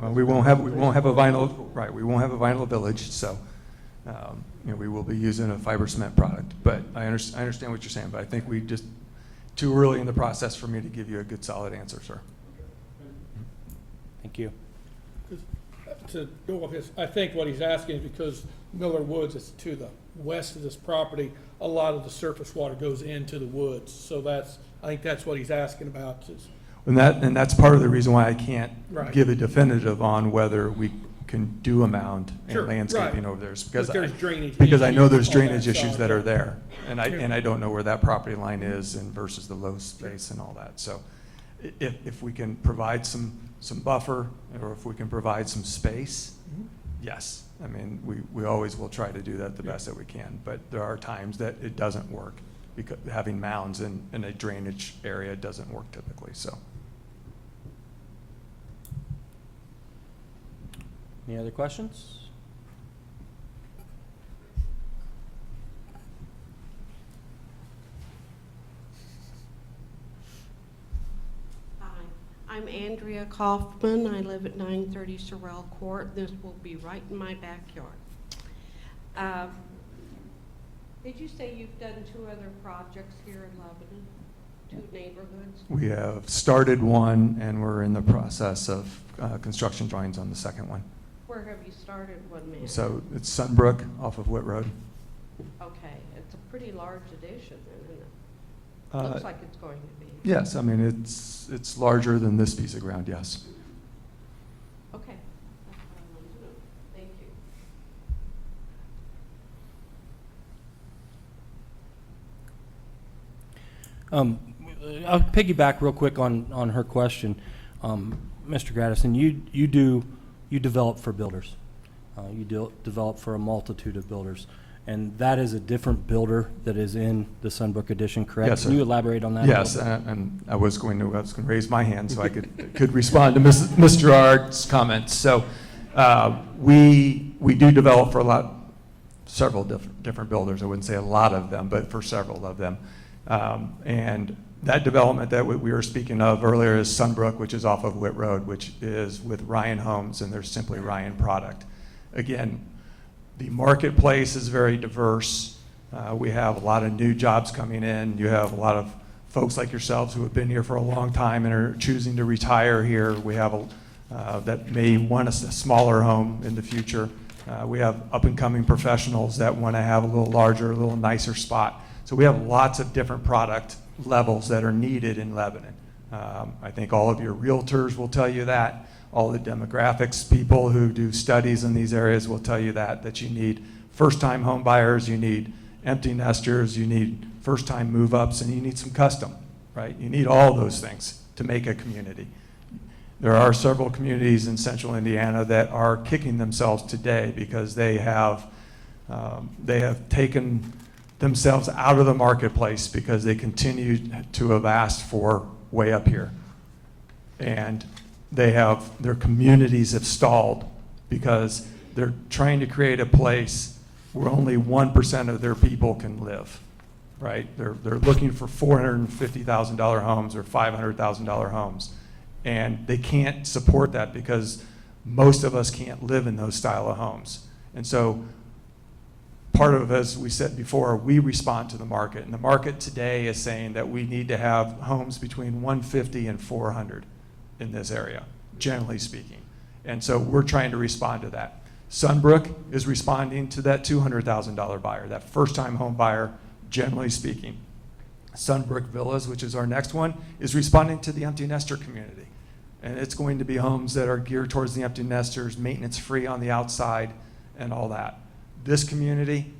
We won't have a vinyl, right, we won't have a vinyl village, so, we will be using a fiber cement product. But I understand what you're saying, but I think we just, too early in the process for me to give you a good solid answer, sir. Thank you. To go off his, I think what he's asking is because Miller Woods is to the west of this property, a lot of the surface water goes into the woods. So I think that's what he's asking about. And that's part of the reason why I can't Right. give a definitive on whether we can do a mound Sure, and landscaping right. over there. But there's drainage Because I know there's issues on that drainage issues side. that are there. And Sure. I don't know where that property line is and versus the low space and all that. So if we can provide some buffer or if we can provide some space, yes. I mean, we always will try to do that the best that we can. But there are times that it doesn't work because having mounds in a drainage area doesn't work typically, so. Any other questions? Hi, I'm Andrea Kaufman. I live at 930 Sorrel Court. This will be right in my backyard. Did you say you've done 2 other projects here in Lebanon? 2 neighborhoods? We have started one, and we're in the process of construction drawings on the second one. Where have you started one, ma'am? So it's Sunbrook off of Whit Road. Okay, it's a pretty large addition, isn't it? Uh, Looks like it's going to be. Yes, I mean, it's larger than this piece of ground, yes. Okay. That's what I wanted to know. Thank you. I'll piggyback real quick on her question. Mr. Graddison, you develop for builders. You develop for a multitude of builders. And that is a different builder that is in the Sunbrook Edition, correct? Yes, sir. Can you elaborate on that? a Yes, little bit? and I was going to raise my hand so I could respond to Ms. Gerard's comments. So we do develop for several different builders. I wouldn't say a lot of them, but for several of them. And that development that we were speaking of earlier is Sunbrook, which is off of Whit Road, which is with Ryan Homes, and there's simply Ryan product. Again, the marketplace is very diverse. We have a lot of new jobs coming in. You have a lot of folks like yourselves who have been here for a long time and are choosing to retire here. We have that may want a smaller home in the future. We have up-and-coming professionals that want to have a little larger, a little nicer spot. So we have lots of different product levels that are needed in Lebanon. I think all of your realtors will tell you that. All the demographics people who do studies in these areas will tell you that you need first-time home buyers, you need empty nesters, you need first-time move-ups, and you need some custom, right? You need all those things to make a community. There are several communities in central Indiana that are kicking themselves today because they have taken themselves out of the marketplace because they continue to have asked for way up here. And their communities have stalled because they're trying to create a place where only 1% of their people can live, right? They're looking for $450,000 homes or $500,000 homes. And they can't support that because most of us can't live in those style of homes. And so part of, as we said before, we respond to the market. And the market today is saying that we need to have homes between 150 and 400 in this area, generally speaking. And so we're trying to respond to that. Sunbrook is responding to that $200,000 buyer, that first-time home buyer, generally speaking. Sunbrook Villas, which is our next one, is responding to the empty nester community. And it's going to be homes that are geared towards the empty nesters, maintenance-free on the outside, and all that. This community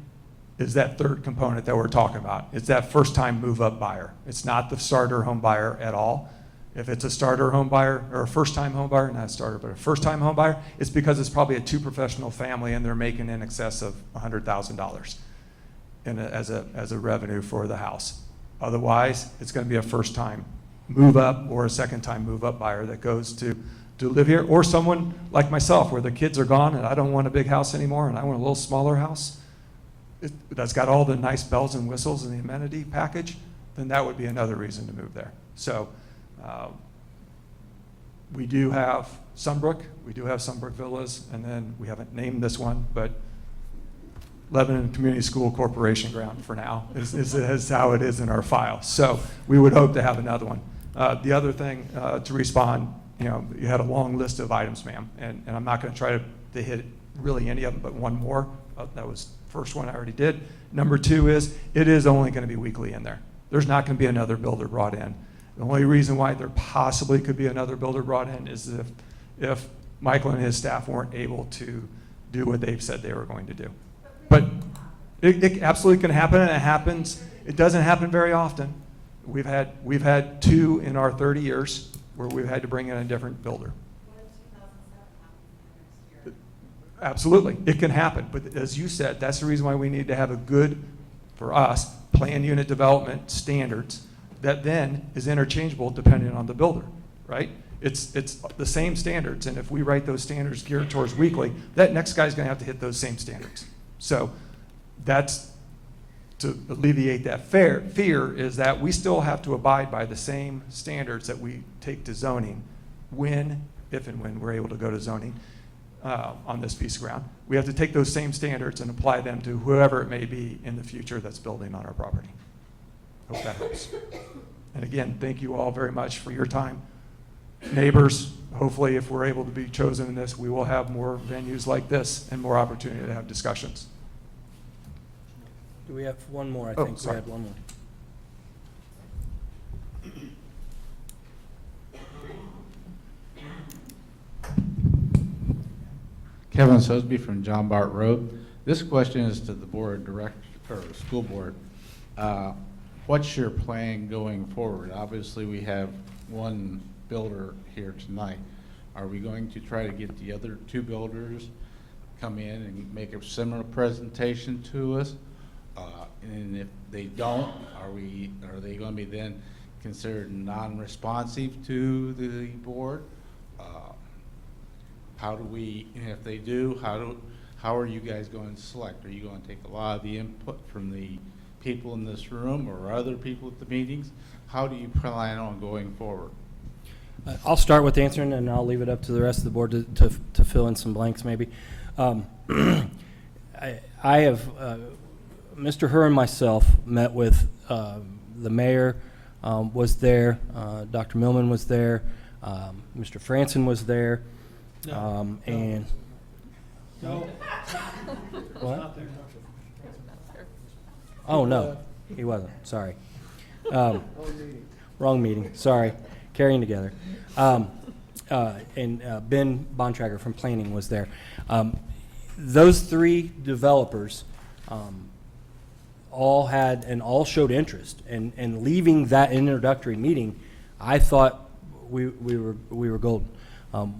is that third component that we're talking about. It's that first-time move-up buyer. It's not the starter home buyer at all. If it's a starter home buyer or a first-time home buyer, not a starter, but a first-time home buyer, it's because it's probably a two-professional family and they're making in excess of $100,000 as a revenue for the house. Otherwise, it's going to be a first-time move-up or a second-time move-up buyer that goes to live here, or someone like myself where the kids are gone and I don't want a big house anymore and I want a little smaller house that's got all the nice bells and whistles and the amenity package, then that would be another reason to move there. So we do have Sunbrook, we do have Sunbrook Villas, and then we haven't named this one, but Lebanon Community School Corporation ground for now is how it is in our file. So we would hope to have another one. The other thing to respond, you had a long list of items, ma'am, and I'm not going to try to hit really any of them, but one more. That was the first one I already did. Number two is, it is only going to be weekly in there. There's not going to be another builder brought in. The only reason why there possibly could be another builder brought in is if Michael and his staff weren't able to do what they've said they were going to do. But it absolutely can happen, and it happens. It doesn't happen very often. We've had two in our 30 years where we've had to bring in a different builder. Absolutely, it can happen. But as you said, that's the reason why we need to have a good, for us, planned unit development standards that then is interchangeable depending on the builder, right? It's the same standards, and if we write those standards geared towards weekly, that next guy's going to have to hit those same standards. So that's to alleviate that fear is that we still have to abide by the same standards that we take to zoning if and when we're able to go to zoning on this piece of ground. We have to take those same standards and apply them to whoever it may be in the future that's building on our property. Hope that helps. And again, thank you all very much for your time. Neighbors, hopefully if we're able to be chosen in this, we will have more venues like this and more opportunity to have discussions. Do we have one more? I Oh, think we sorry. had one more. Kevin Sosby from John Bart Road. This question is to the board director or school board. What's your plan going forward? Obviously, we have one builder here tonight. Are we going to try to get the other two builders come in and make a similar presentation to us? And if they don't, are they going to be then considered non-responsive to the board? How do we, and if they do, how are you guys going to select? Are you going to take a lot of the input from the people in this room or other people at the meetings? How do you plan on going forward? I'll start with answering, and I'll leave it up to the rest of the board to fill in some blanks, maybe. I have, Mr. Herr and myself met with the mayor, was there, Dr. Millman was there, Mr. Franson was there, and... No. What? Oh, no, he wasn't, sorry. Wrong meeting, sorry, carrying together. And Ben Bontrager from planning was there. Those three developers all showed interest, and leaving that introductory meeting, I thought we were golden.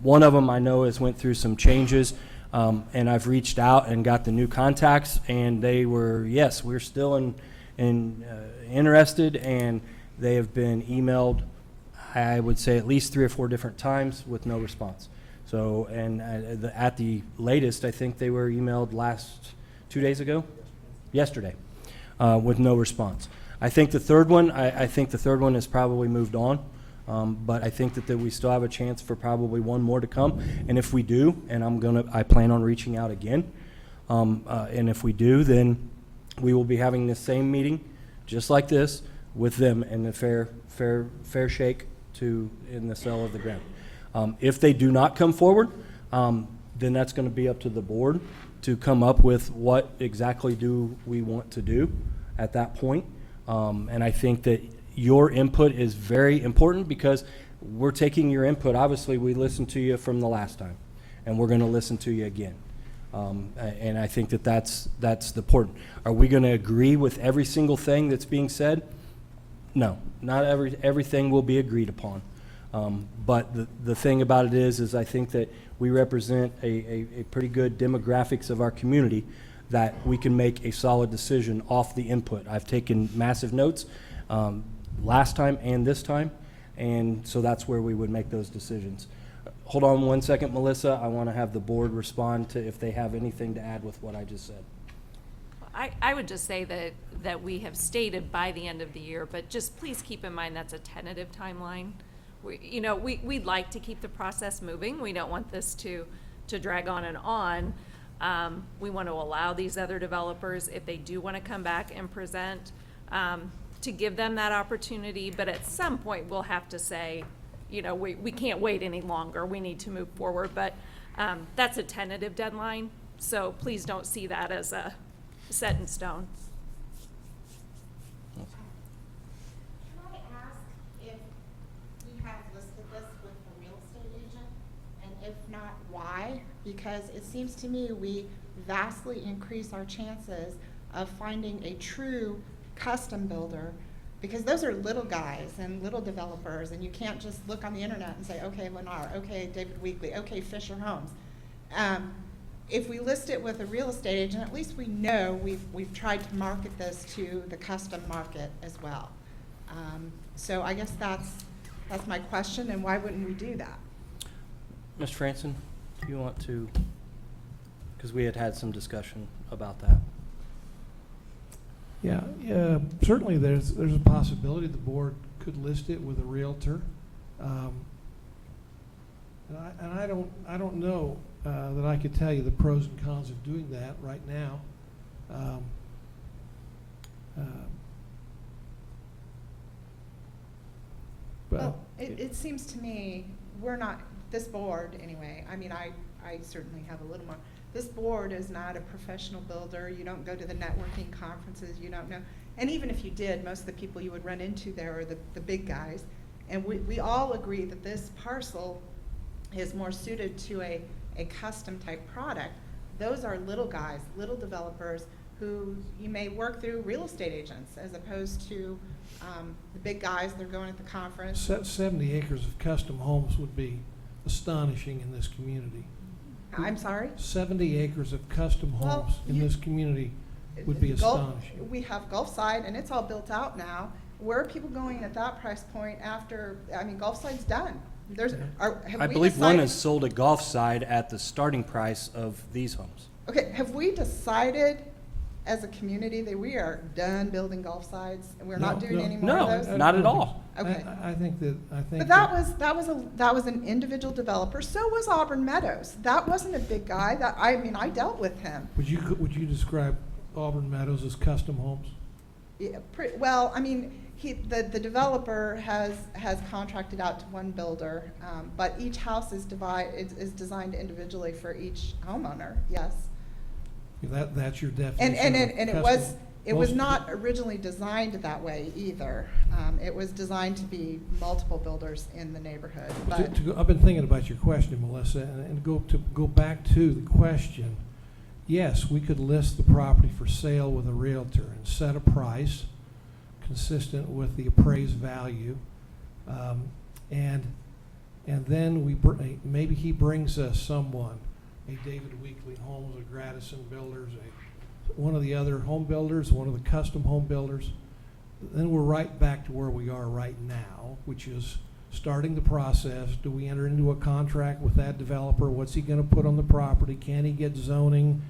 One of them I know has went through some changes, and I've reached out and got the new contacts, and they were, yes, we're still interested, and they have been emailed, I would say at least 3 or 4 different times with no response. So, and at the latest, I think they were emailed last 2 days ago? Yesterday, with no response. I think the third one, I think the third one has probably moved on, but I think that we still have a chance for probably one more to come. And if we do, and I plan on reaching out again, and if we do, then we will be having the same meeting, just like this, with them and the fair shake in the sale of the ground. If they do not come forward, then that's going to be up to the board to come up with what exactly do we want to do at that point. And I think that your input is very important because we're taking your input. Obviously, we listened to you from the last time, and we're going to listen to you again. And I think that that's the important. Are we going to agree with every single thing that's being said? No, not everything will be agreed upon. But the thing about it is I think that we represent a pretty good demographics of our community that we can make a solid decision off the input. I've taken massive notes last time and this time, and so that's where we would make those decisions. Hold on one second, Melissa. I want to have the board respond to if they have anything to add with what I just said. I would just say that we have stated by the end of the year, but just please keep in mind that's a tentative timeline. We'd like to keep the process moving. We don't want this to drag on and on. We want to allow these other developers, if they do want to come back and present, to give them that opportunity. But at some point, we'll have to say, we can't wait any longer. We need to move forward. But that's a tentative deadline, so please don't see that as a set in stone. Can I ask if we have listed this with the real estate agent? And if not, why? Because it seems to me we vastly increase our chances of finding a true custom builder, because those are little guys and little developers, and you can't just look on the internet and say, okay, Lennar, okay, David Weekley, okay, Fisher Homes. If we list it with a real estate agent, at least we know we've tried to market this to the custom market as well. So I guess that's my question, and why wouldn't we do that? Mr. Franson, do you want to, because we had some discussion about that. Yeah, certainly there's a possibility the board could list it with a realtor. And I don't know that I could tell you the pros and cons of doing that right now. But well, it seems to me we're not, this board anyway, I mean, I certainly have a little more. This board is not a professional builder. You don't go to the networking conferences. You don't know. And even if you did, most of the people you would run into there are the big guys. And we all agree that this parcel is more suited to a custom type product. Those are little guys, little developers who you may work through real estate agents as opposed to the big guys that are going at the conference. 70 acres of custom homes would be astonishing in this community. I'm sorry? 70 acres of custom homes in this community would be astonishing. We have Gulfside, and it's all built out now. Where are people going at that price point after, I mean, Gulfside's done. I believe one is sold at Gulfside at the starting price of these homes. Okay, have we decided as a community that we are done building Gulfsides and we're not doing any more of those? No, not at all. Okay. I think But that was an individual developer. So was Auburn Meadows. That wasn't a big guy. I dealt with him. Would you describe Auburn Meadows as custom homes? Yeah, well, I mean, the developer has contracted out to one builder, but each house is designed individually for each homeowner. Yes. That's your definition. And it was not originally designed that way either. It was designed to be multiple builders in the neighborhood. But I've been thinking about your question, Melissa, and go back to the question. Yes, we could list the property for sale with a realtor and set a price consistent with the appraised value, and then maybe he brings us someone, a David Weekley Homes, a Gradison Builders, one of the other home builders, one of the custom home builders. Then we're right back to where we are right now, which is starting the process. Do we enter into a contract with that developer? What's he going to put on the property? Can he get zoning?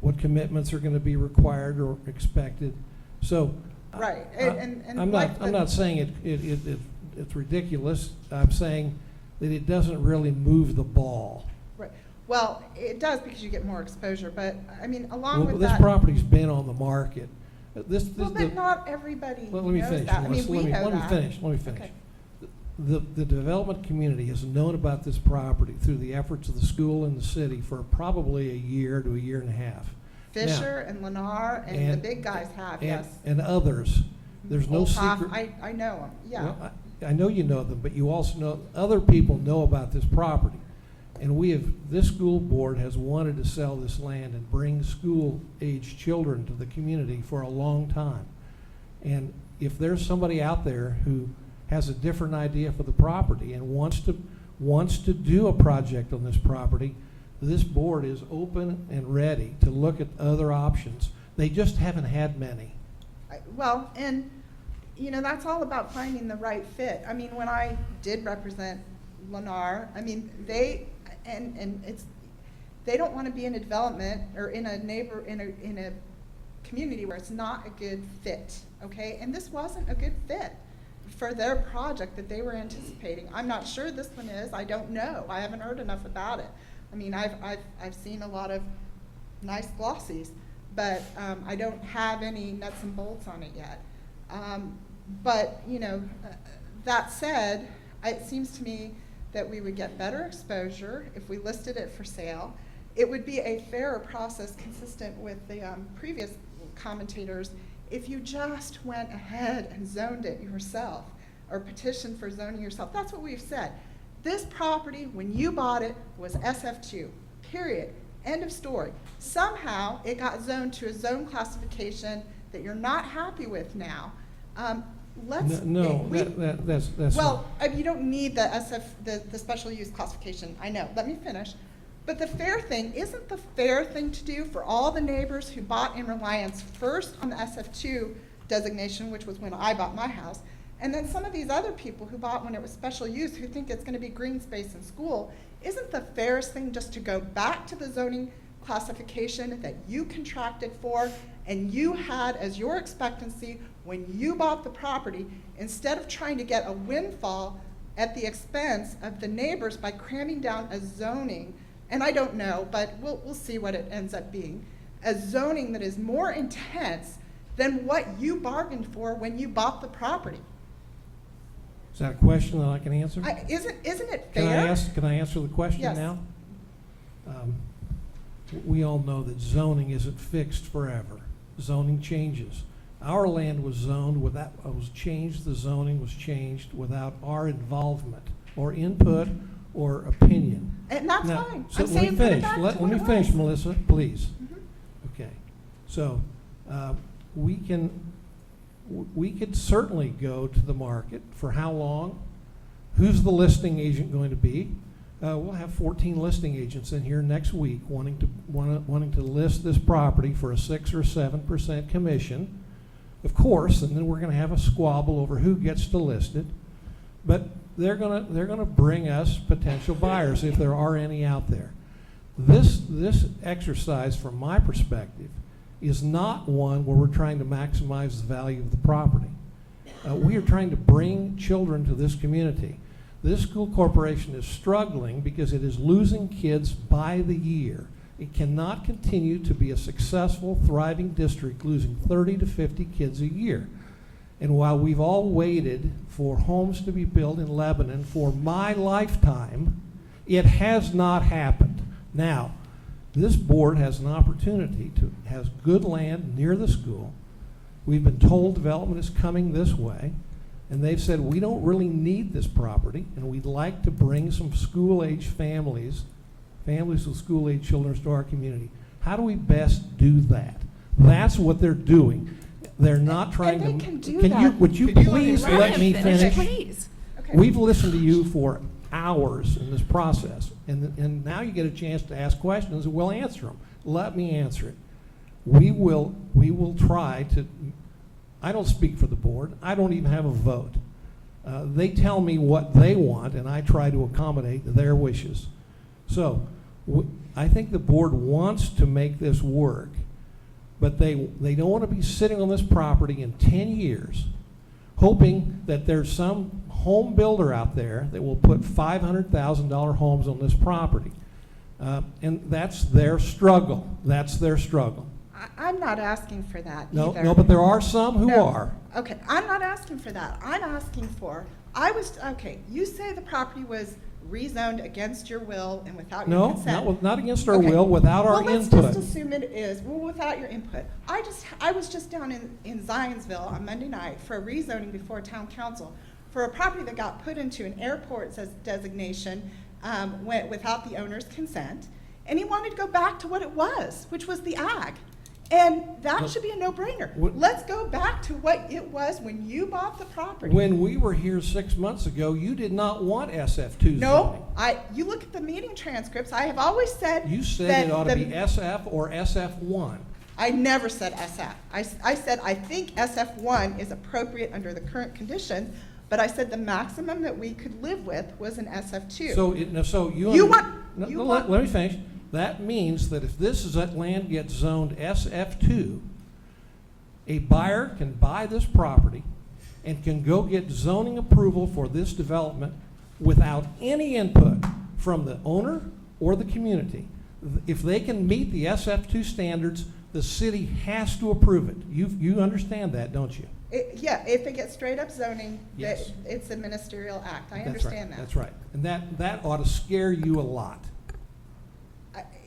what commitments are going to be required or expected. So. Right, I- and I'm like not, I'm the- not saying it's ridiculous. I'm saying that it doesn't really move the ball. Right. Well, it does because you get more exposure, but, I mean, along Well, with this that. property's been on the market. Well, but not everybody Well, let me knows finish, that. I mean, Melissa. we know Let me that. finish, let me finish. Okay. The development community has known about this property through the efforts of the school and the city for probably a year to a year and a half. Fisher and Lennar and the big guys have, yes. And others. There's no Olaf, secret. I know them, yeah. Well, I know you know them, but you also know, other people know about this property. And this school board has wanted to sell this land and bring school-age children to the community for a long time. And if there's somebody out there who has a different idea for the property and wants to do a project on this property, this board is open and ready to look at other options. They just haven't had many. Well, and, you know, that's all about finding the right fit. I mean, when I did represent Lennar, I mean, they don't want to be in a development or in a community where it's not a good fit, okay? And this wasn't a good fit for their project that they were anticipating. I'm not sure this one is. I don't know. I haven't heard enough about it. I mean, I've seen a lot of nice glossies, but I don't have any nuts and bolts on it yet. But, you know, that said, it seems to me that we would get better exposure if we listed it for sale. It would be a fairer process consistent with the previous commentators if you just went ahead and zoned it yourself or petitioned for zoning yourself. That's what we've said. This property, when you bought it, was SF2, period. End of story. Somehow, it got zoned to a zone classification that you're not happy with now. That's well, you don't need the special use classification. I know. Let me finish. But the fair thing, isn't the fair thing to do for all the neighbors who bought in reliance first on the SF2 designation, which was when I bought my house, and then some of these other people who bought when it was special use who think it's going to be green space in school, isn't the fairest thing just to go back to the zoning classification that you contracted for and you had as your expectancy when you bought the property, instead of trying to get a windfall at the expense of the neighbors by cramming down a zoning, and I don't know, but we'll see what it ends up being, a zoning that is more intense than what you bargained for when you bought the property. Is that a question that I can answer? Isn't it fair? Can I answer the question Yes. now? We all know that zoning isn't fixed forever. Zoning changes. Our land was zoned the zoning was changed without our involvement or input or opinion. And that's Now, fine. so I'm let me saying put it finish. back Let to what me it finish, was. Melissa, please. Mhm. Okay. So we could certainly go to the market. For how long? Who's the listing agent going to be? We'll have 14 listing agents in here next week wanting to list this property for a 6 or 7% commission, of course, and then we're going to have a squabble over who gets to list it. But they're going to bring us potential buyers if there are any out there. This exercise, from my perspective, is not one where we're trying to maximize the value of the property. We are trying to bring children to this community. This school corporation is struggling because it is losing kids by the year. It cannot continue to be a successful, thriving district losing 30 to 50 kids a year. And while we've all waited for homes to be built in Lebanon for my lifetime, it has not happened. Now, this board has an opportunity has good land near the school. We've been told development is coming this way. And they've said, we don't really need this property, and we'd like to bring some school-age families with school-age children to our community. How do we best do that? That's what they're doing. They're not trying and they to. Can do Can that. you? Would you please let me finish? Please. Okay. We've listened to you for hours in this process, and now you get a chance to ask questions, and we'll answer them. Let me answer it. We will try to. I don't speak for the board. I don't even have a vote. They tell me what they want, and I try to accommodate their wishes. So I think the board wants to make this work, but they don't want to be sitting on this property in 10 years hoping that there's some home builder out there that will put $500,000 homes on this property. And that's their struggle. That's their struggle. I'm not asking for that No, either. no, but there are some who No. are. Okay, I'm not asking for that. I'm asking for, okay, you say the property was rezoned against your will and without your No, consent. not against our Okay. will, without our Well, let's input. just assume it is, well, without your input. I was just down in Zionsville on Monday night for a rezoning before town council for a property that got put into an airport designation without the owner's consent. And he wanted to go back to what it was, which was the ag. And that should be a no-brainer. Let's go back to what it was when you bought the property. When we were here 6 months ago, you did not want SF2 zoning. No, you look at the meeting transcripts, I have always said. You said that it ought to the- be SF or SF1. I never said SF. I said I think SF1 is appropriate under the current conditions, but I said the maximum that we could live with was an SF2. So let me finish. That means that if that land gets zoned SF2, a buyer can buy this property and can go get zoning approval for this development without any input from the owner or the community. If they can meet the SF2 standards, the city has to approve it. You understand that, don't you? Yeah, if it gets straight up zoning, Yes. it's a ministerial act. I That's understand right. that. That's right. And that ought to scare you a lot.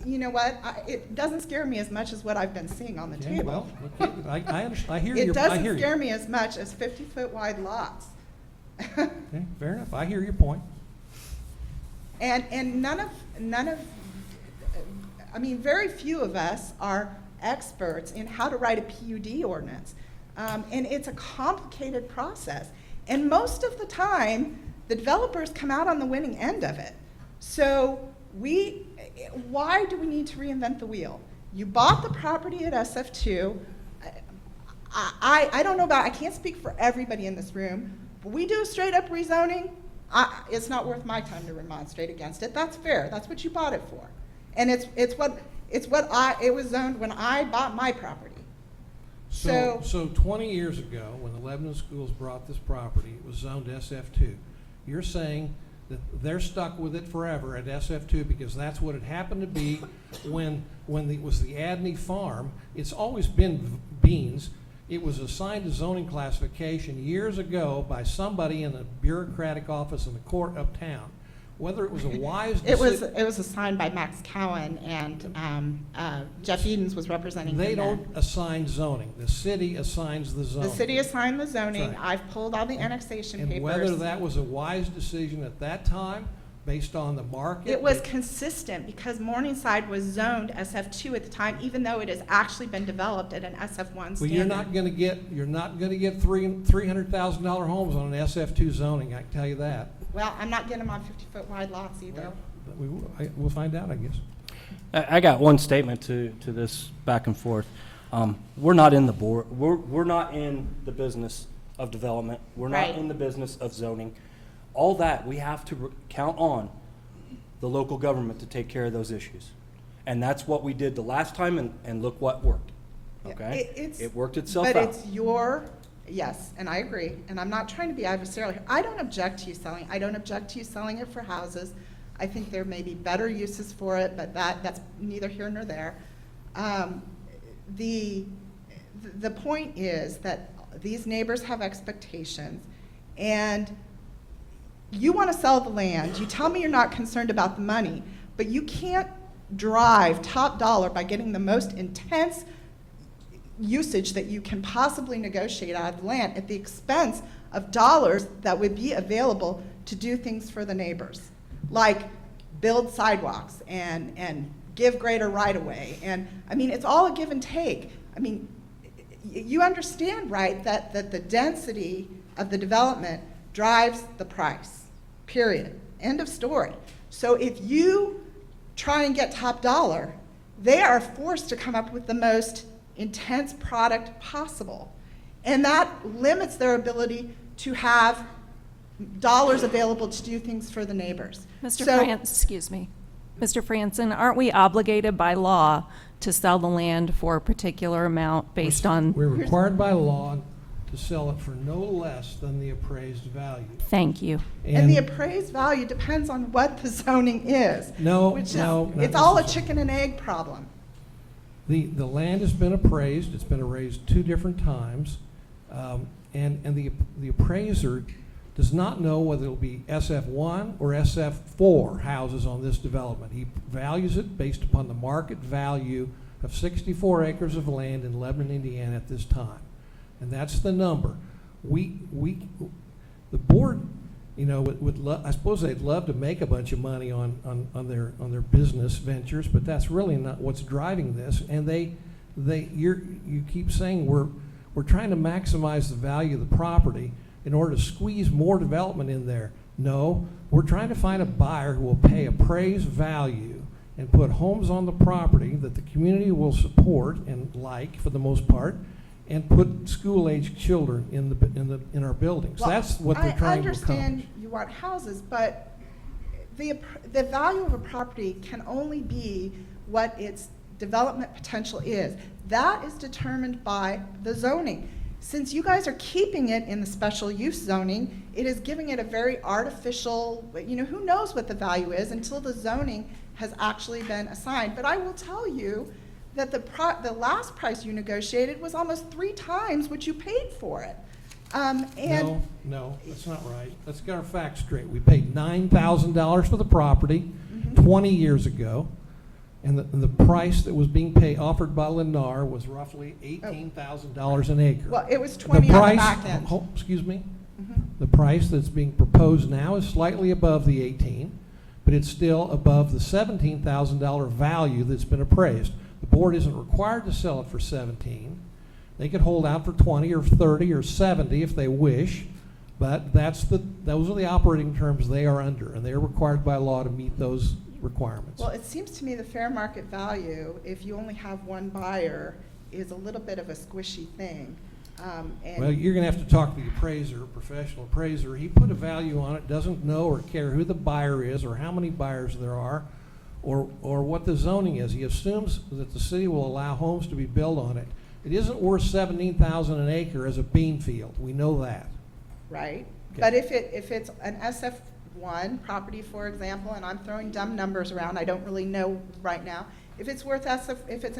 You know what? It doesn't scare me as much as what I've been seeing on the Okay, table. well, okay, I understand. I hear It you. doesn't I hear scare you. me as much as 50-foot wide lots. Okay, fair enough. I hear your point. And none of, I mean, very few of us are experts in how to write a PUD ordinance. And it's a complicated process. And most of the time, the developers come out on the winning end of it. So why do we need to reinvent the wheel? You bought the property at SF2. I don't know about, I can't speak for everybody in this room, but we do a straight up rezoning. It's not worth my time to remonstrate against it. That's fair. That's what you bought it for. And it was zoned when I bought my property. So 20 years ago, when the Lebanon Schools brought this property, it was zoned SF2. You're saying that they're stuck with it forever at SF2 because that's what it happened to be when it was the Adney Farm. It's always been beans. It was assigned to zoning classification years ago by somebody in the bureaucratic office in the court uptown. Whether it was a wise decision. It was assigned by Max Cowan, and Jeff Edens was representing him They then. don't assign zoning. The city assigns the zoning. The city assigned the zoning. That's right. I've pulled all the annexation papers. And whether that was a wise decision at that time, based on the market. It was consistent because Morningside was zoned SF2 at the time, even though it has actually been developed at an SF1 standard. Well, you're not going to get $300,000 homes on an SF2 zoning. I can tell you that. Well, I'm not getting them on 50-foot wide lots either. We'll find out, I guess. I got one statement to this back and forth. We're not in the board. We're not in the business of development. We're not Right. in the business of zoning. All that, we have to count on the local government to take care of those issues. And that's what we did the last time, and look what worked. Okay? It worked itself out. But it's yes, and I agree, and I'm not trying to be adversarial here. I don't object to you selling. I don't object to you selling it for houses. I think there may be better uses for it, but that's neither here nor there. The point is that these neighbors have expectations, and you want to sell the land. You tell me you're not concerned about the money, but you can't drive top dollar by getting the most intense usage that you can possibly negotiate out of the land at the expense of dollars that would be available to do things for the neighbors, like build sidewalks and give greater right-of-way. And I mean, it's all a give and take. I mean, you understand, right, that the density of the development drives the price, period. End of story. So if you try and get top dollar, they are forced to come up with the most intense product possible. And that limits their ability to have dollars available to do things for the neighbors. Mr. So- France, excuse me. Mr. Franson, aren't we obligated by law to sell the land for a particular amount based on? We're required by law to sell it for no less than the appraised value. Thank you. And the appraised value depends on what the zoning is. No, which is- no, not It's all a necessarily. chicken and egg problem. The land has been appraised, it's been appraised 2 different times, and the appraiser does not know whether it'll be SF1 or SF4 houses on this development. He values it based upon the market value of 64 acres of land in Lebanon, Indiana at this time. And that's the number. The board, you know, I suppose they'd love to make a bunch of money on their business ventures, but that's really not what's driving this. And you keep saying we're trying to maximize the value of the property in order to squeeze more development in there. No, we're trying to find a buyer who will pay appraised value and put homes on the property that the community will support and like for the most part, and put school-aged children in our buildings. Well, That's what they're trying to accomplish. I understand you want houses, but the value of a property can only be what its development potential is. That is determined by the zoning. Since you guys are keeping it in the special use zoning, it is giving it a very artificial, you know, who knows what the value is until the zoning has actually been assigned. But I will tell you that the last price you negotiated was almost 3 times what you paid for it. No, that's not right. Let's get our facts straight. We paid $9,000 for the property 20 years ago, and the price that was being offered by Lennar was roughly $18,000 an acre. Well, it was 20 on the back end. Excuse me? The price that's being proposed now is slightly above the 18, but it's still above the $17,000 value that's been appraised. The board isn't required to sell it for 17. They could hold out for 20 or 30 or 70 if they wish, but those are the operating terms they are under, and they are required by law to meet those requirements. Well, it seems to me the fair market value, if you only have one buyer, is a little bit of a squishy thing. Well, you're going to have to talk to the appraiser, professional appraiser. He put a value on it, doesn't know or care who the buyer is or how many buyers there are, or what the zoning is. He assumes that the city will allow homes to be built on it. It isn't worth $17,000 an acre as a bean field. We know that. Right? Okay. But if it's an SF1 property, for example, and I'm throwing dumb numbers around, I don't really know right now. If it's an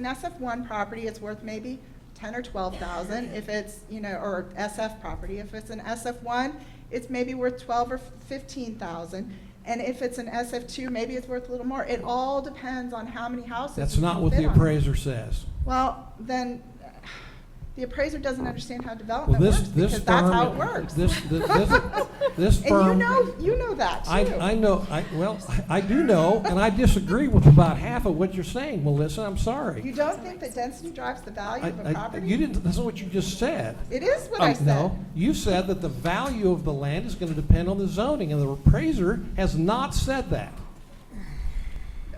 SF1 property, it's worth maybe 10 or 12,000. If it's, you know, or SF property, if it's an SF1, it's maybe worth 12 or 15,000. And if it's an SF2, maybe it's worth a little more. It all depends on how many houses. That's you not can what fit the on it. appraiser says. Well, then the appraiser doesn't understand how Well, development this works, because that's how it works. This firm. And you know that too. I know. I do know, and I disagree with about half of what you're saying, Melissa. I'm sorry. You don't think that density drives the value of a property? You didn't. That's not what you just said. It is what I said. No, you said that the value of the land is going to depend on the zoning, and the appraiser has not said that.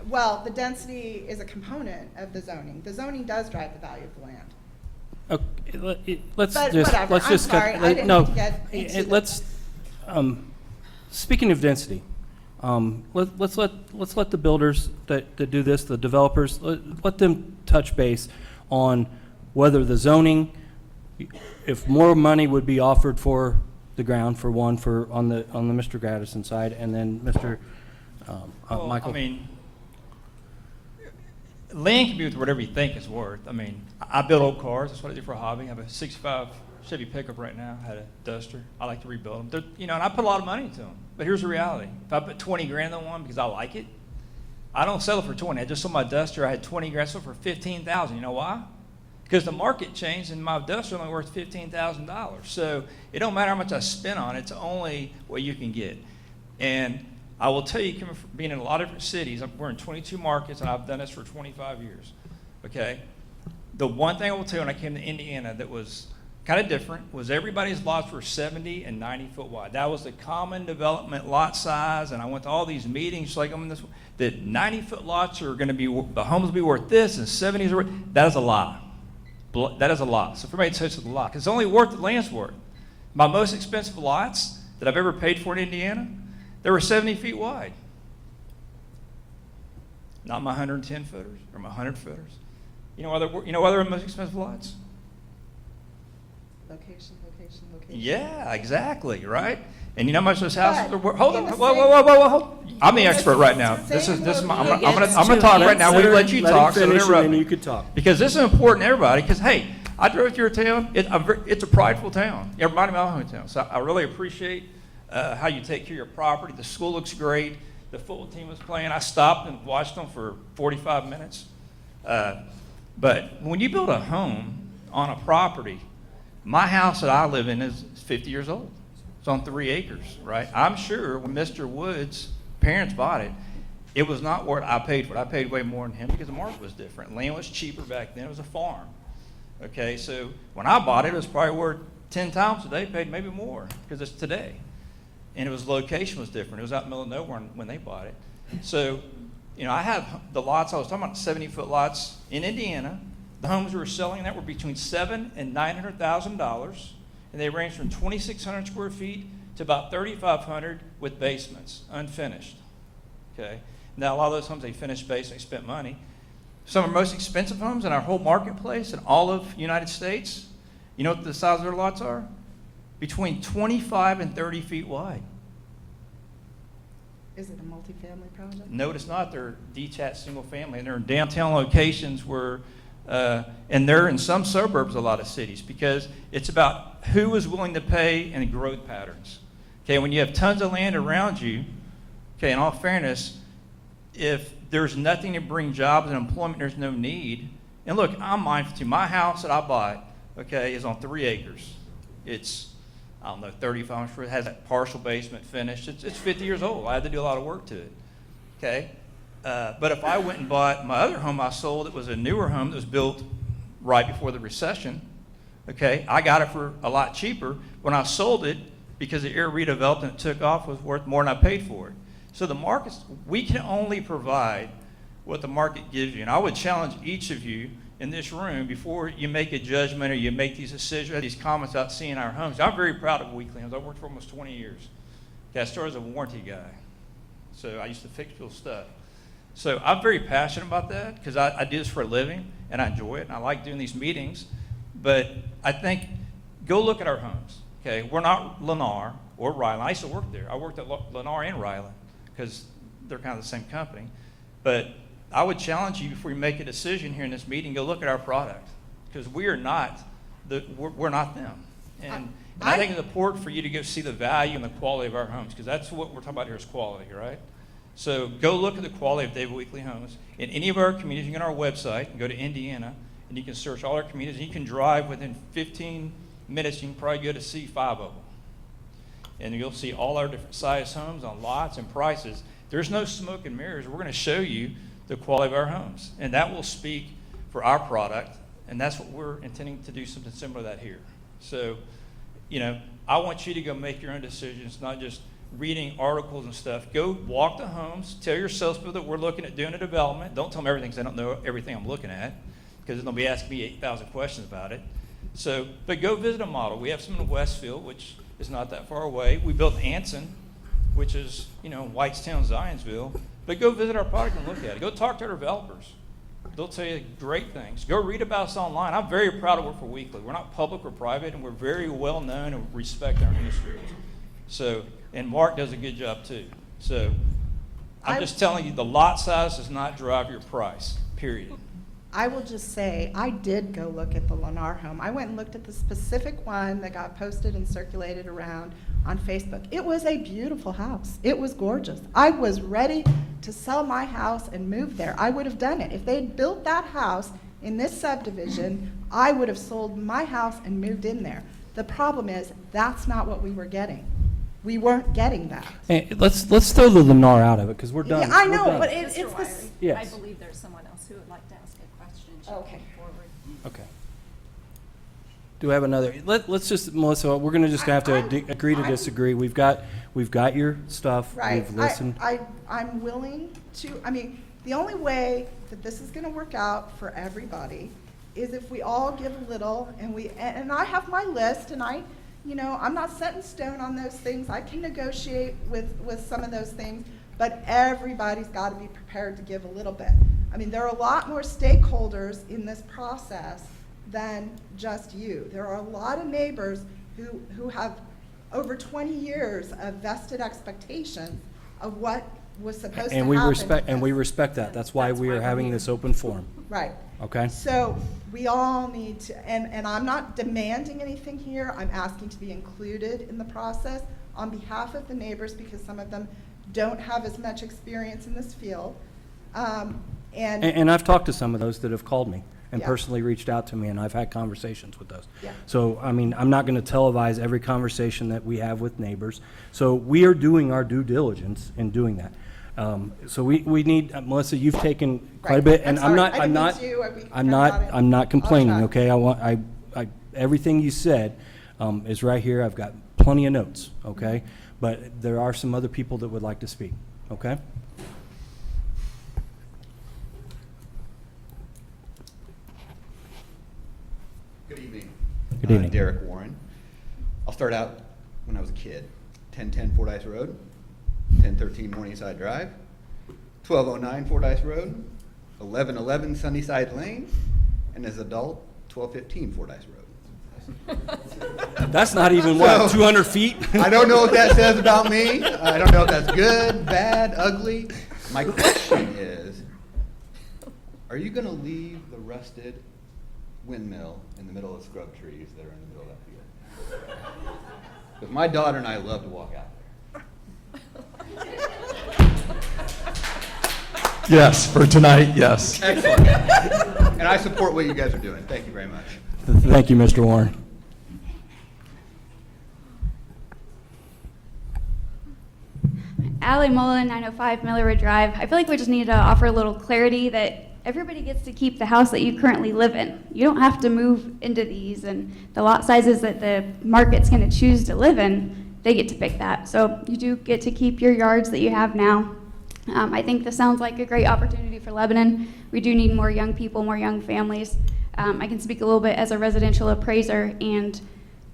Well, the density is a component of the zoning. The zoning does drive the value of the land. Okay, But whatever. I'm sorry, I didn't mean to get into let's, speaking of density, let's let the builders that do this, the developers, let them touch base on whether the zoning, if more money would be offered for the ground, for one, on the Mr. Gaddison side, and then Mr. Well, Michael. I mean, land can be worth whatever you think it's worth. I mean, I build old cars. That's what I do for a hobby. I have a 65 Chevy pickup right now. I had a Duster. I like to rebuild them. And I put a lot of money into them. But here's the reality. If I put 20 grand on one because I like it, I don't sell it for 20. I just sold my Duster. I had 20 grand. I sold it for $15,000. You know why? Because the market changed and my Duster only worth $15,000. So it don't matter how much I spend on it. It's only what you can get. And I will tell you, coming from being in a lot of different cities, we're in 22 markets, and I've done this for 25 years, okay? The one thing I will tell you when I came to Indiana that was kind of different was everybody's lots were 70 and 90 foot wide. That was the common development lot size, and I went to all these meetings like I'm in this, that 90-foot lots are going to be, the homes will be worth this, and 70s are worth, that is a lie. That is a lie. So for me, it's a lie, because it's only worth the land's worth. My most expensive lots that I've ever paid for in Indiana, they were 70 feet wide. not my 110 footers or my 100 footers. You know why they're the most expensive lots? Location, location, location. Yeah, exactly, right? And you know how much those houses But are worth? Hold in on, the whoa, hold on. I'm the in the expert right now. same This is my, I'm location. gonna talk right now. We let you talk, so Let him finish, interrupt and then me. you could talk. Because this is important to everybody, because, hey, I drove through a town, it's a prideful town. It reminded me of my hometown. So I really appreciate how you take care of your property. The school looks great. The football team was playing. I stopped and watched them for 45 minutes. But when you build a home on a property, my house that I live in is 50 years old. It's on 3 acres, right? I'm sure when Mr. Wood's parents bought it, it was not what I paid for it. I paid way more than him because the market was different. Land was cheaper back then. It was a farm. Okay, so when I bought it, it was probably worth 10 times today, paid maybe more because it's today. And it was, location was different. It was out in the middle of nowhere when they bought it. So, you know, I have the lots, I was talking about 70-foot lots in Indiana. The homes we were selling that were between $700,000 and $900,000. And they range from 2,600 square feet to about 3,500 with basements, unfinished. Okay. Now, a lot of those homes, they finished basements, they spent money. Some of the most expensive homes in our whole marketplace in all of the United States, you know what the size of their lots are? Between 25 and 30 feet wide. Is it a multifamily project? No, it's not. They're detached single family, and they're in downtown locations where, and they're in some suburbs, of a lot of cities, because it's about who is willing to pay and growth patterns. Okay, when you have tons of land around you, okay, in all fairness, if there's nothing to bring jobs and employment, there's no need. And look, I'm mindful too. My house that I bought, okay, is on 3 acres. It's, I don't know, 35 square. It has that partial basement finished. It's 50 years old. I had to do a lot of work to it. Okay, but if I went and bought my other home I sold, it was a newer home that was built right before the recession. Okay, I got it for a lot cheaper. When I sold it, because the area redeveloped and it took off, was worth more than I paid for it. So the markets, we can only provide what the market gives you. And I would challenge each of you in this room before you make a judgment or you make these decisions, these comments about seeing our homes. I'm very proud of Weekly Homes. I've worked for almost 20 years. Okay, I started as a warranty guy. So I used to fix people's stuff. So I'm very passionate about that because I do this for a living and I enjoy it and I like doing these meetings. But I think, go look at our homes. Okay, we're not Lennar or Ryland. I used to work there. I worked at Lennar and Ryland because they're kind of the same company. But I would challenge you before you make a decision here in this meeting, go look at our product because we are not we're not them. And I think it's important for you to go see the value and the quality of our homes because that's what we're talking about here is quality, right? So go look at the quality of David Weekly Homes. In any of our communities, you can go on our website and go to Indiana, and you can search all our communities, and you can drive within 15 minutes, you can probably go to see 5 of them. And you'll see all our different size homes on lots and prices. There's no smoke and mirrors. We're going to show you the quality of our homes, and that will speak for our product, and that's what we're intending to do something similar to that here. So, you know, I want you to go make your own decisions, not just reading articles and stuff. Go walk the homes. Tell your salespeople that we're looking at doing a development. Don't tell them everything because I don't know everything I'm looking at because they'll be asking me 8,000 questions about it. So, but go visit a model. We have some in Westfield, which is not that far away. We built Anson, which is, you know, Whitestown, Zionsville. But go visit our product and look at it. Go talk to our developers. They'll tell you great things. Go read about us online. I'm very proud to work for Weekly. We're not public or private, and we're very well known and respect our industry. So, and Mark does a good job too. So, I'm just telling you, the lot size does not drive your price, period. I will just say, I did go look at the Lennar home. I went and looked at the specific one that got posted and circulated around on Facebook. It was a beautiful house. It was gorgeous. I was ready to sell my house and move there. I would have done it. If they'd built that house in this subdivision, I would have sold my house and moved in there. The problem is, that's not what we were getting. We weren't getting that. Hey, let's throw the Lennar out of it because we're done. Yeah, I know, We're done. but Mr. it's Wiry, this. Yes. I believe there's someone else who would like to ask a question. She Okay. came forward. Okay. Do I have another? Let's just, Melissa, we're going to just have to agree to disagree. We've got your stuff. Right. We've listened. I'm willing to, I mean, the only way that this is going to work out for everybody is if we all give a little and I have my list and I'm not set in stone on those things. I can negotiate with some of those things, but everybody's got to be prepared to give a little bit. I mean, there are a lot more stakeholders in this process than just you. There are a lot of neighbors who have over 20 years of vested expectations of what was supposed to And we happen. respect that. That's why we are having this open forum, Right. okay? So we all need to, and I'm not demanding anything here, I'm asking to be included in the process on behalf of the neighbors, because some of them don't have as much experience in this field. And I've talked to some of those that have called me and Yeah. personally reached out to me, and I've had conversations with those. Yeah. So, I mean, I'm not going to televise every conversation that we have with neighbors. So we are doing our due diligence in doing that. So we need, Melissa, you've taken quite a Right. bit, I'm and sorry. I I'm didn't not, mean to. We I'm kinda not, got it. I'm not complaining, I'll try. okay? Everything you said is right here. I've got plenty of notes, okay? But there are some other people that would like to speak, okay? Good evening. Good evening. Derek Warren. I'll start out when I was a kid. 1010 Fordyce Road, 1013 Morningside Drive, 1209 Fordyce Road, 1111 Sunnyside Lane, and as adult, 1215 Fordyce Road. That's not even, So, 200 feet? I don't know what that says about me. I don't know if that's good, bad, ugly. My question is, are you going to leave the rusted windmill in the middle of scrub trees that are in the middle of that field? Because my daughter and I love to walk out there. Yes, for tonight, yes. Excellent. And I support what you guys are doing. Thank you very much. Thank you, Mr. Warren. Allie Mullen, 905 Miller Road Drive. I feel like we just need to offer a little clarity that everybody gets to keep the house that you currently live in. You don't have to move into these, and the lot sizes that the market's going to choose to live in, they get to pick that. So you do get to keep your yards that you have now. I think this sounds like a great opportunity for Lebanon. We do need more young people, more young families. I can speak a little bit as a residential appraiser, and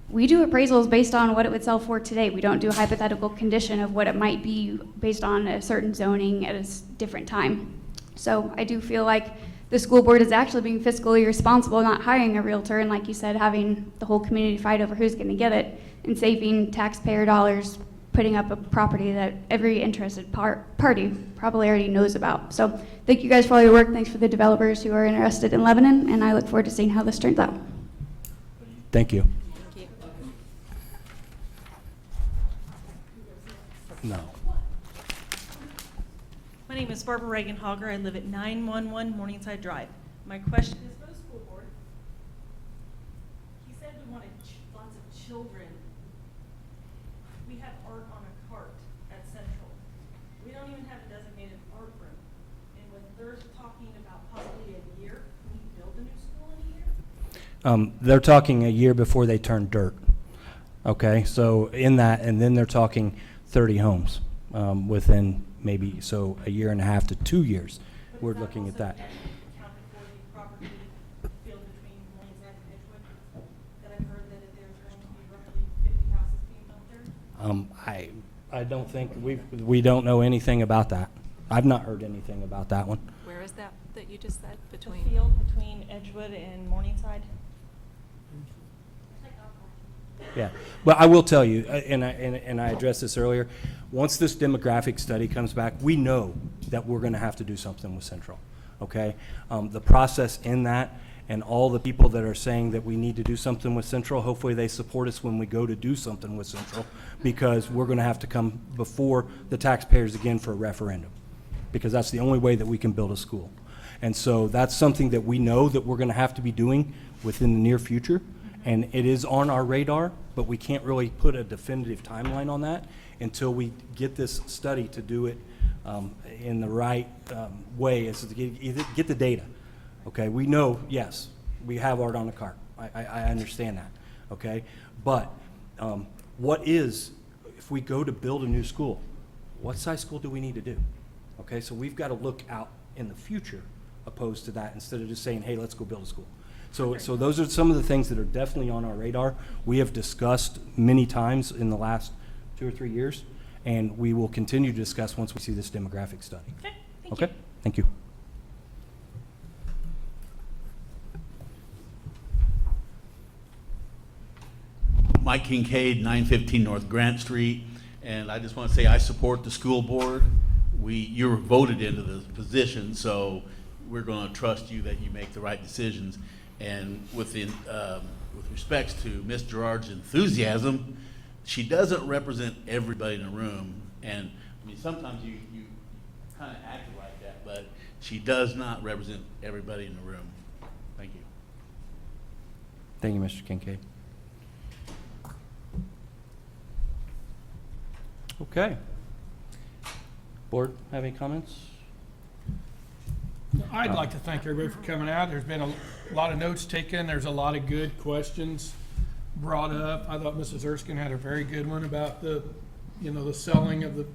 we do appraisals based on what it would sell for today. We don't do hypothetical condition of what it might be based on a certain zoning at a different time. So I do feel like the school board is actually being fiscally responsible, not hiring a realtor, and like you said, having the whole community fight over who's going to get it, and saving taxpayer dollars putting up a property that every interested party probably already knows about. So thank you guys for all your work. Thanks for the developers who are interested in Lebanon, and I look forward to seeing how this turns out. Thank you. No. My name is Barbara Reagan Hogger. I live at 911 Morningside Drive. My question is for the school board. He said we wanted lots of children. We have art on a cart at Central. We don't even have a designated art room. And when they're talking about possibly a year, can we build a new school in a year? They're talking a year before they turn dirt. Okay, so in that, and then they're talking 30 homes within maybe, so a year and a half to 2 years. We're looking at that. Accounted for the property field between Morningside and Edgewood, that I've heard that there's going to be roughly 50 houses being built there? I don't think, we don't know anything about that. I've not heard anything about that one. Where is that you just said, between? The field between Edgewood and Morningside? Yeah, but I will tell you, and I addressed this earlier, once this demographic study comes back, we know that we're going to have to do something with Central, okay? The process in that, and all the people that are saying that we need to do something with Central, hopefully they support us when we go to do something with Central, because we're going to have to come before the taxpayers again for a referendum, because that's the only way that we can build a school. And so that's something that we know that we're going to have to be doing within the near future. And it is on our radar, but we can't really put a definitive timeline on that until we get this study to do it in the right way, is to get the data. Okay, we know, yes, we have art on the cart. I understand that, okay? But if we go to build a new school, what size school do we need to do? Okay, so we've got to look out in the future opposed to that instead of just saying, hey, let's go build a school. So those are some of the things that are definitely on our radar. We have discussed many times in the last 2 or 3 years, and we will continue to discuss once we see this demographic study. Okay, thank you. Okay? Thank you. Mike Kincaid, 915 North Grant Street, and I just want to say I support the school board. You were voted into this position, so we're going to trust you that you make the right decisions. And with respects to Ms. Gerard's enthusiasm, she doesn't represent everybody in the room. And I mean, sometimes you kind of act like that, but she does not represent everybody in the room. Thank you. Thank you, Mr. Kincaid. Okay. Board, have any comments? I'd like to thank everybody for coming out. There's been a lot of notes taken. There's a lot of good questions brought up. I thought Mrs. Erskine had a very good one about the selling of the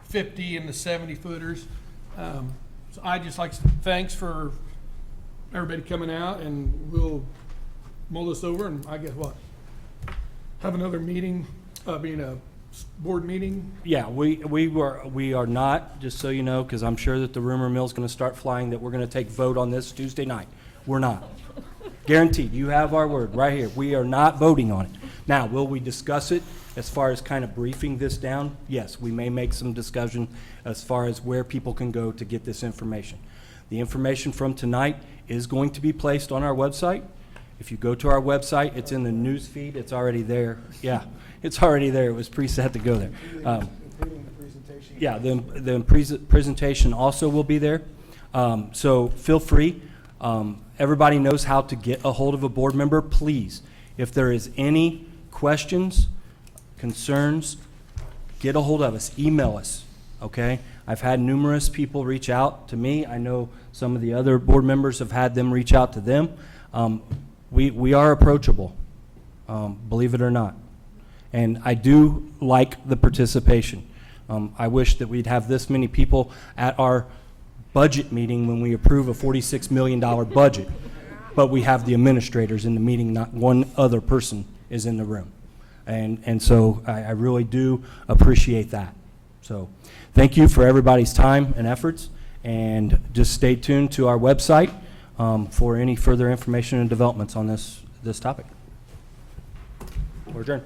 50 and the 70 footers. So I'd just like to thanks for everybody coming out, and we'll mull this over, and I guess have another meeting, being a board meeting. Yeah, we are not, just so you know, because I'm sure that the rumor mill's going to start flying that we're going to take vote on this Tuesday night. We're not. Guaranteed. You have our word right here. We are not voting on it. Now, will we discuss it as far as kind of briefing this down? Yes, we may make some discussion as far as where people can go to get this information. The information from tonight is going to be placed on our website. If you go to our website, it's in the news feed. It's already there. Yeah, it's already there. It was preset to go there. Including the presentation. Yeah, the presentation also will be there. So feel free. Everybody knows how to get a hold of a board member. Please, if there is any questions, concerns, get a hold of us. Email us, okay? I've had numerous people reach out to me. I know some of the other board members have had them reach out to them. We are approachable, believe it or not. And I do like the participation. I wish that we'd have this many people at our budget meeting when we approve a $46 million budget, but we have the administrators in the meeting, not one other person is in the room. And so I really do appreciate that. So thank you for everybody's time and efforts, and just stay tuned to our website for any further information and developments on this topic. We're adjourned.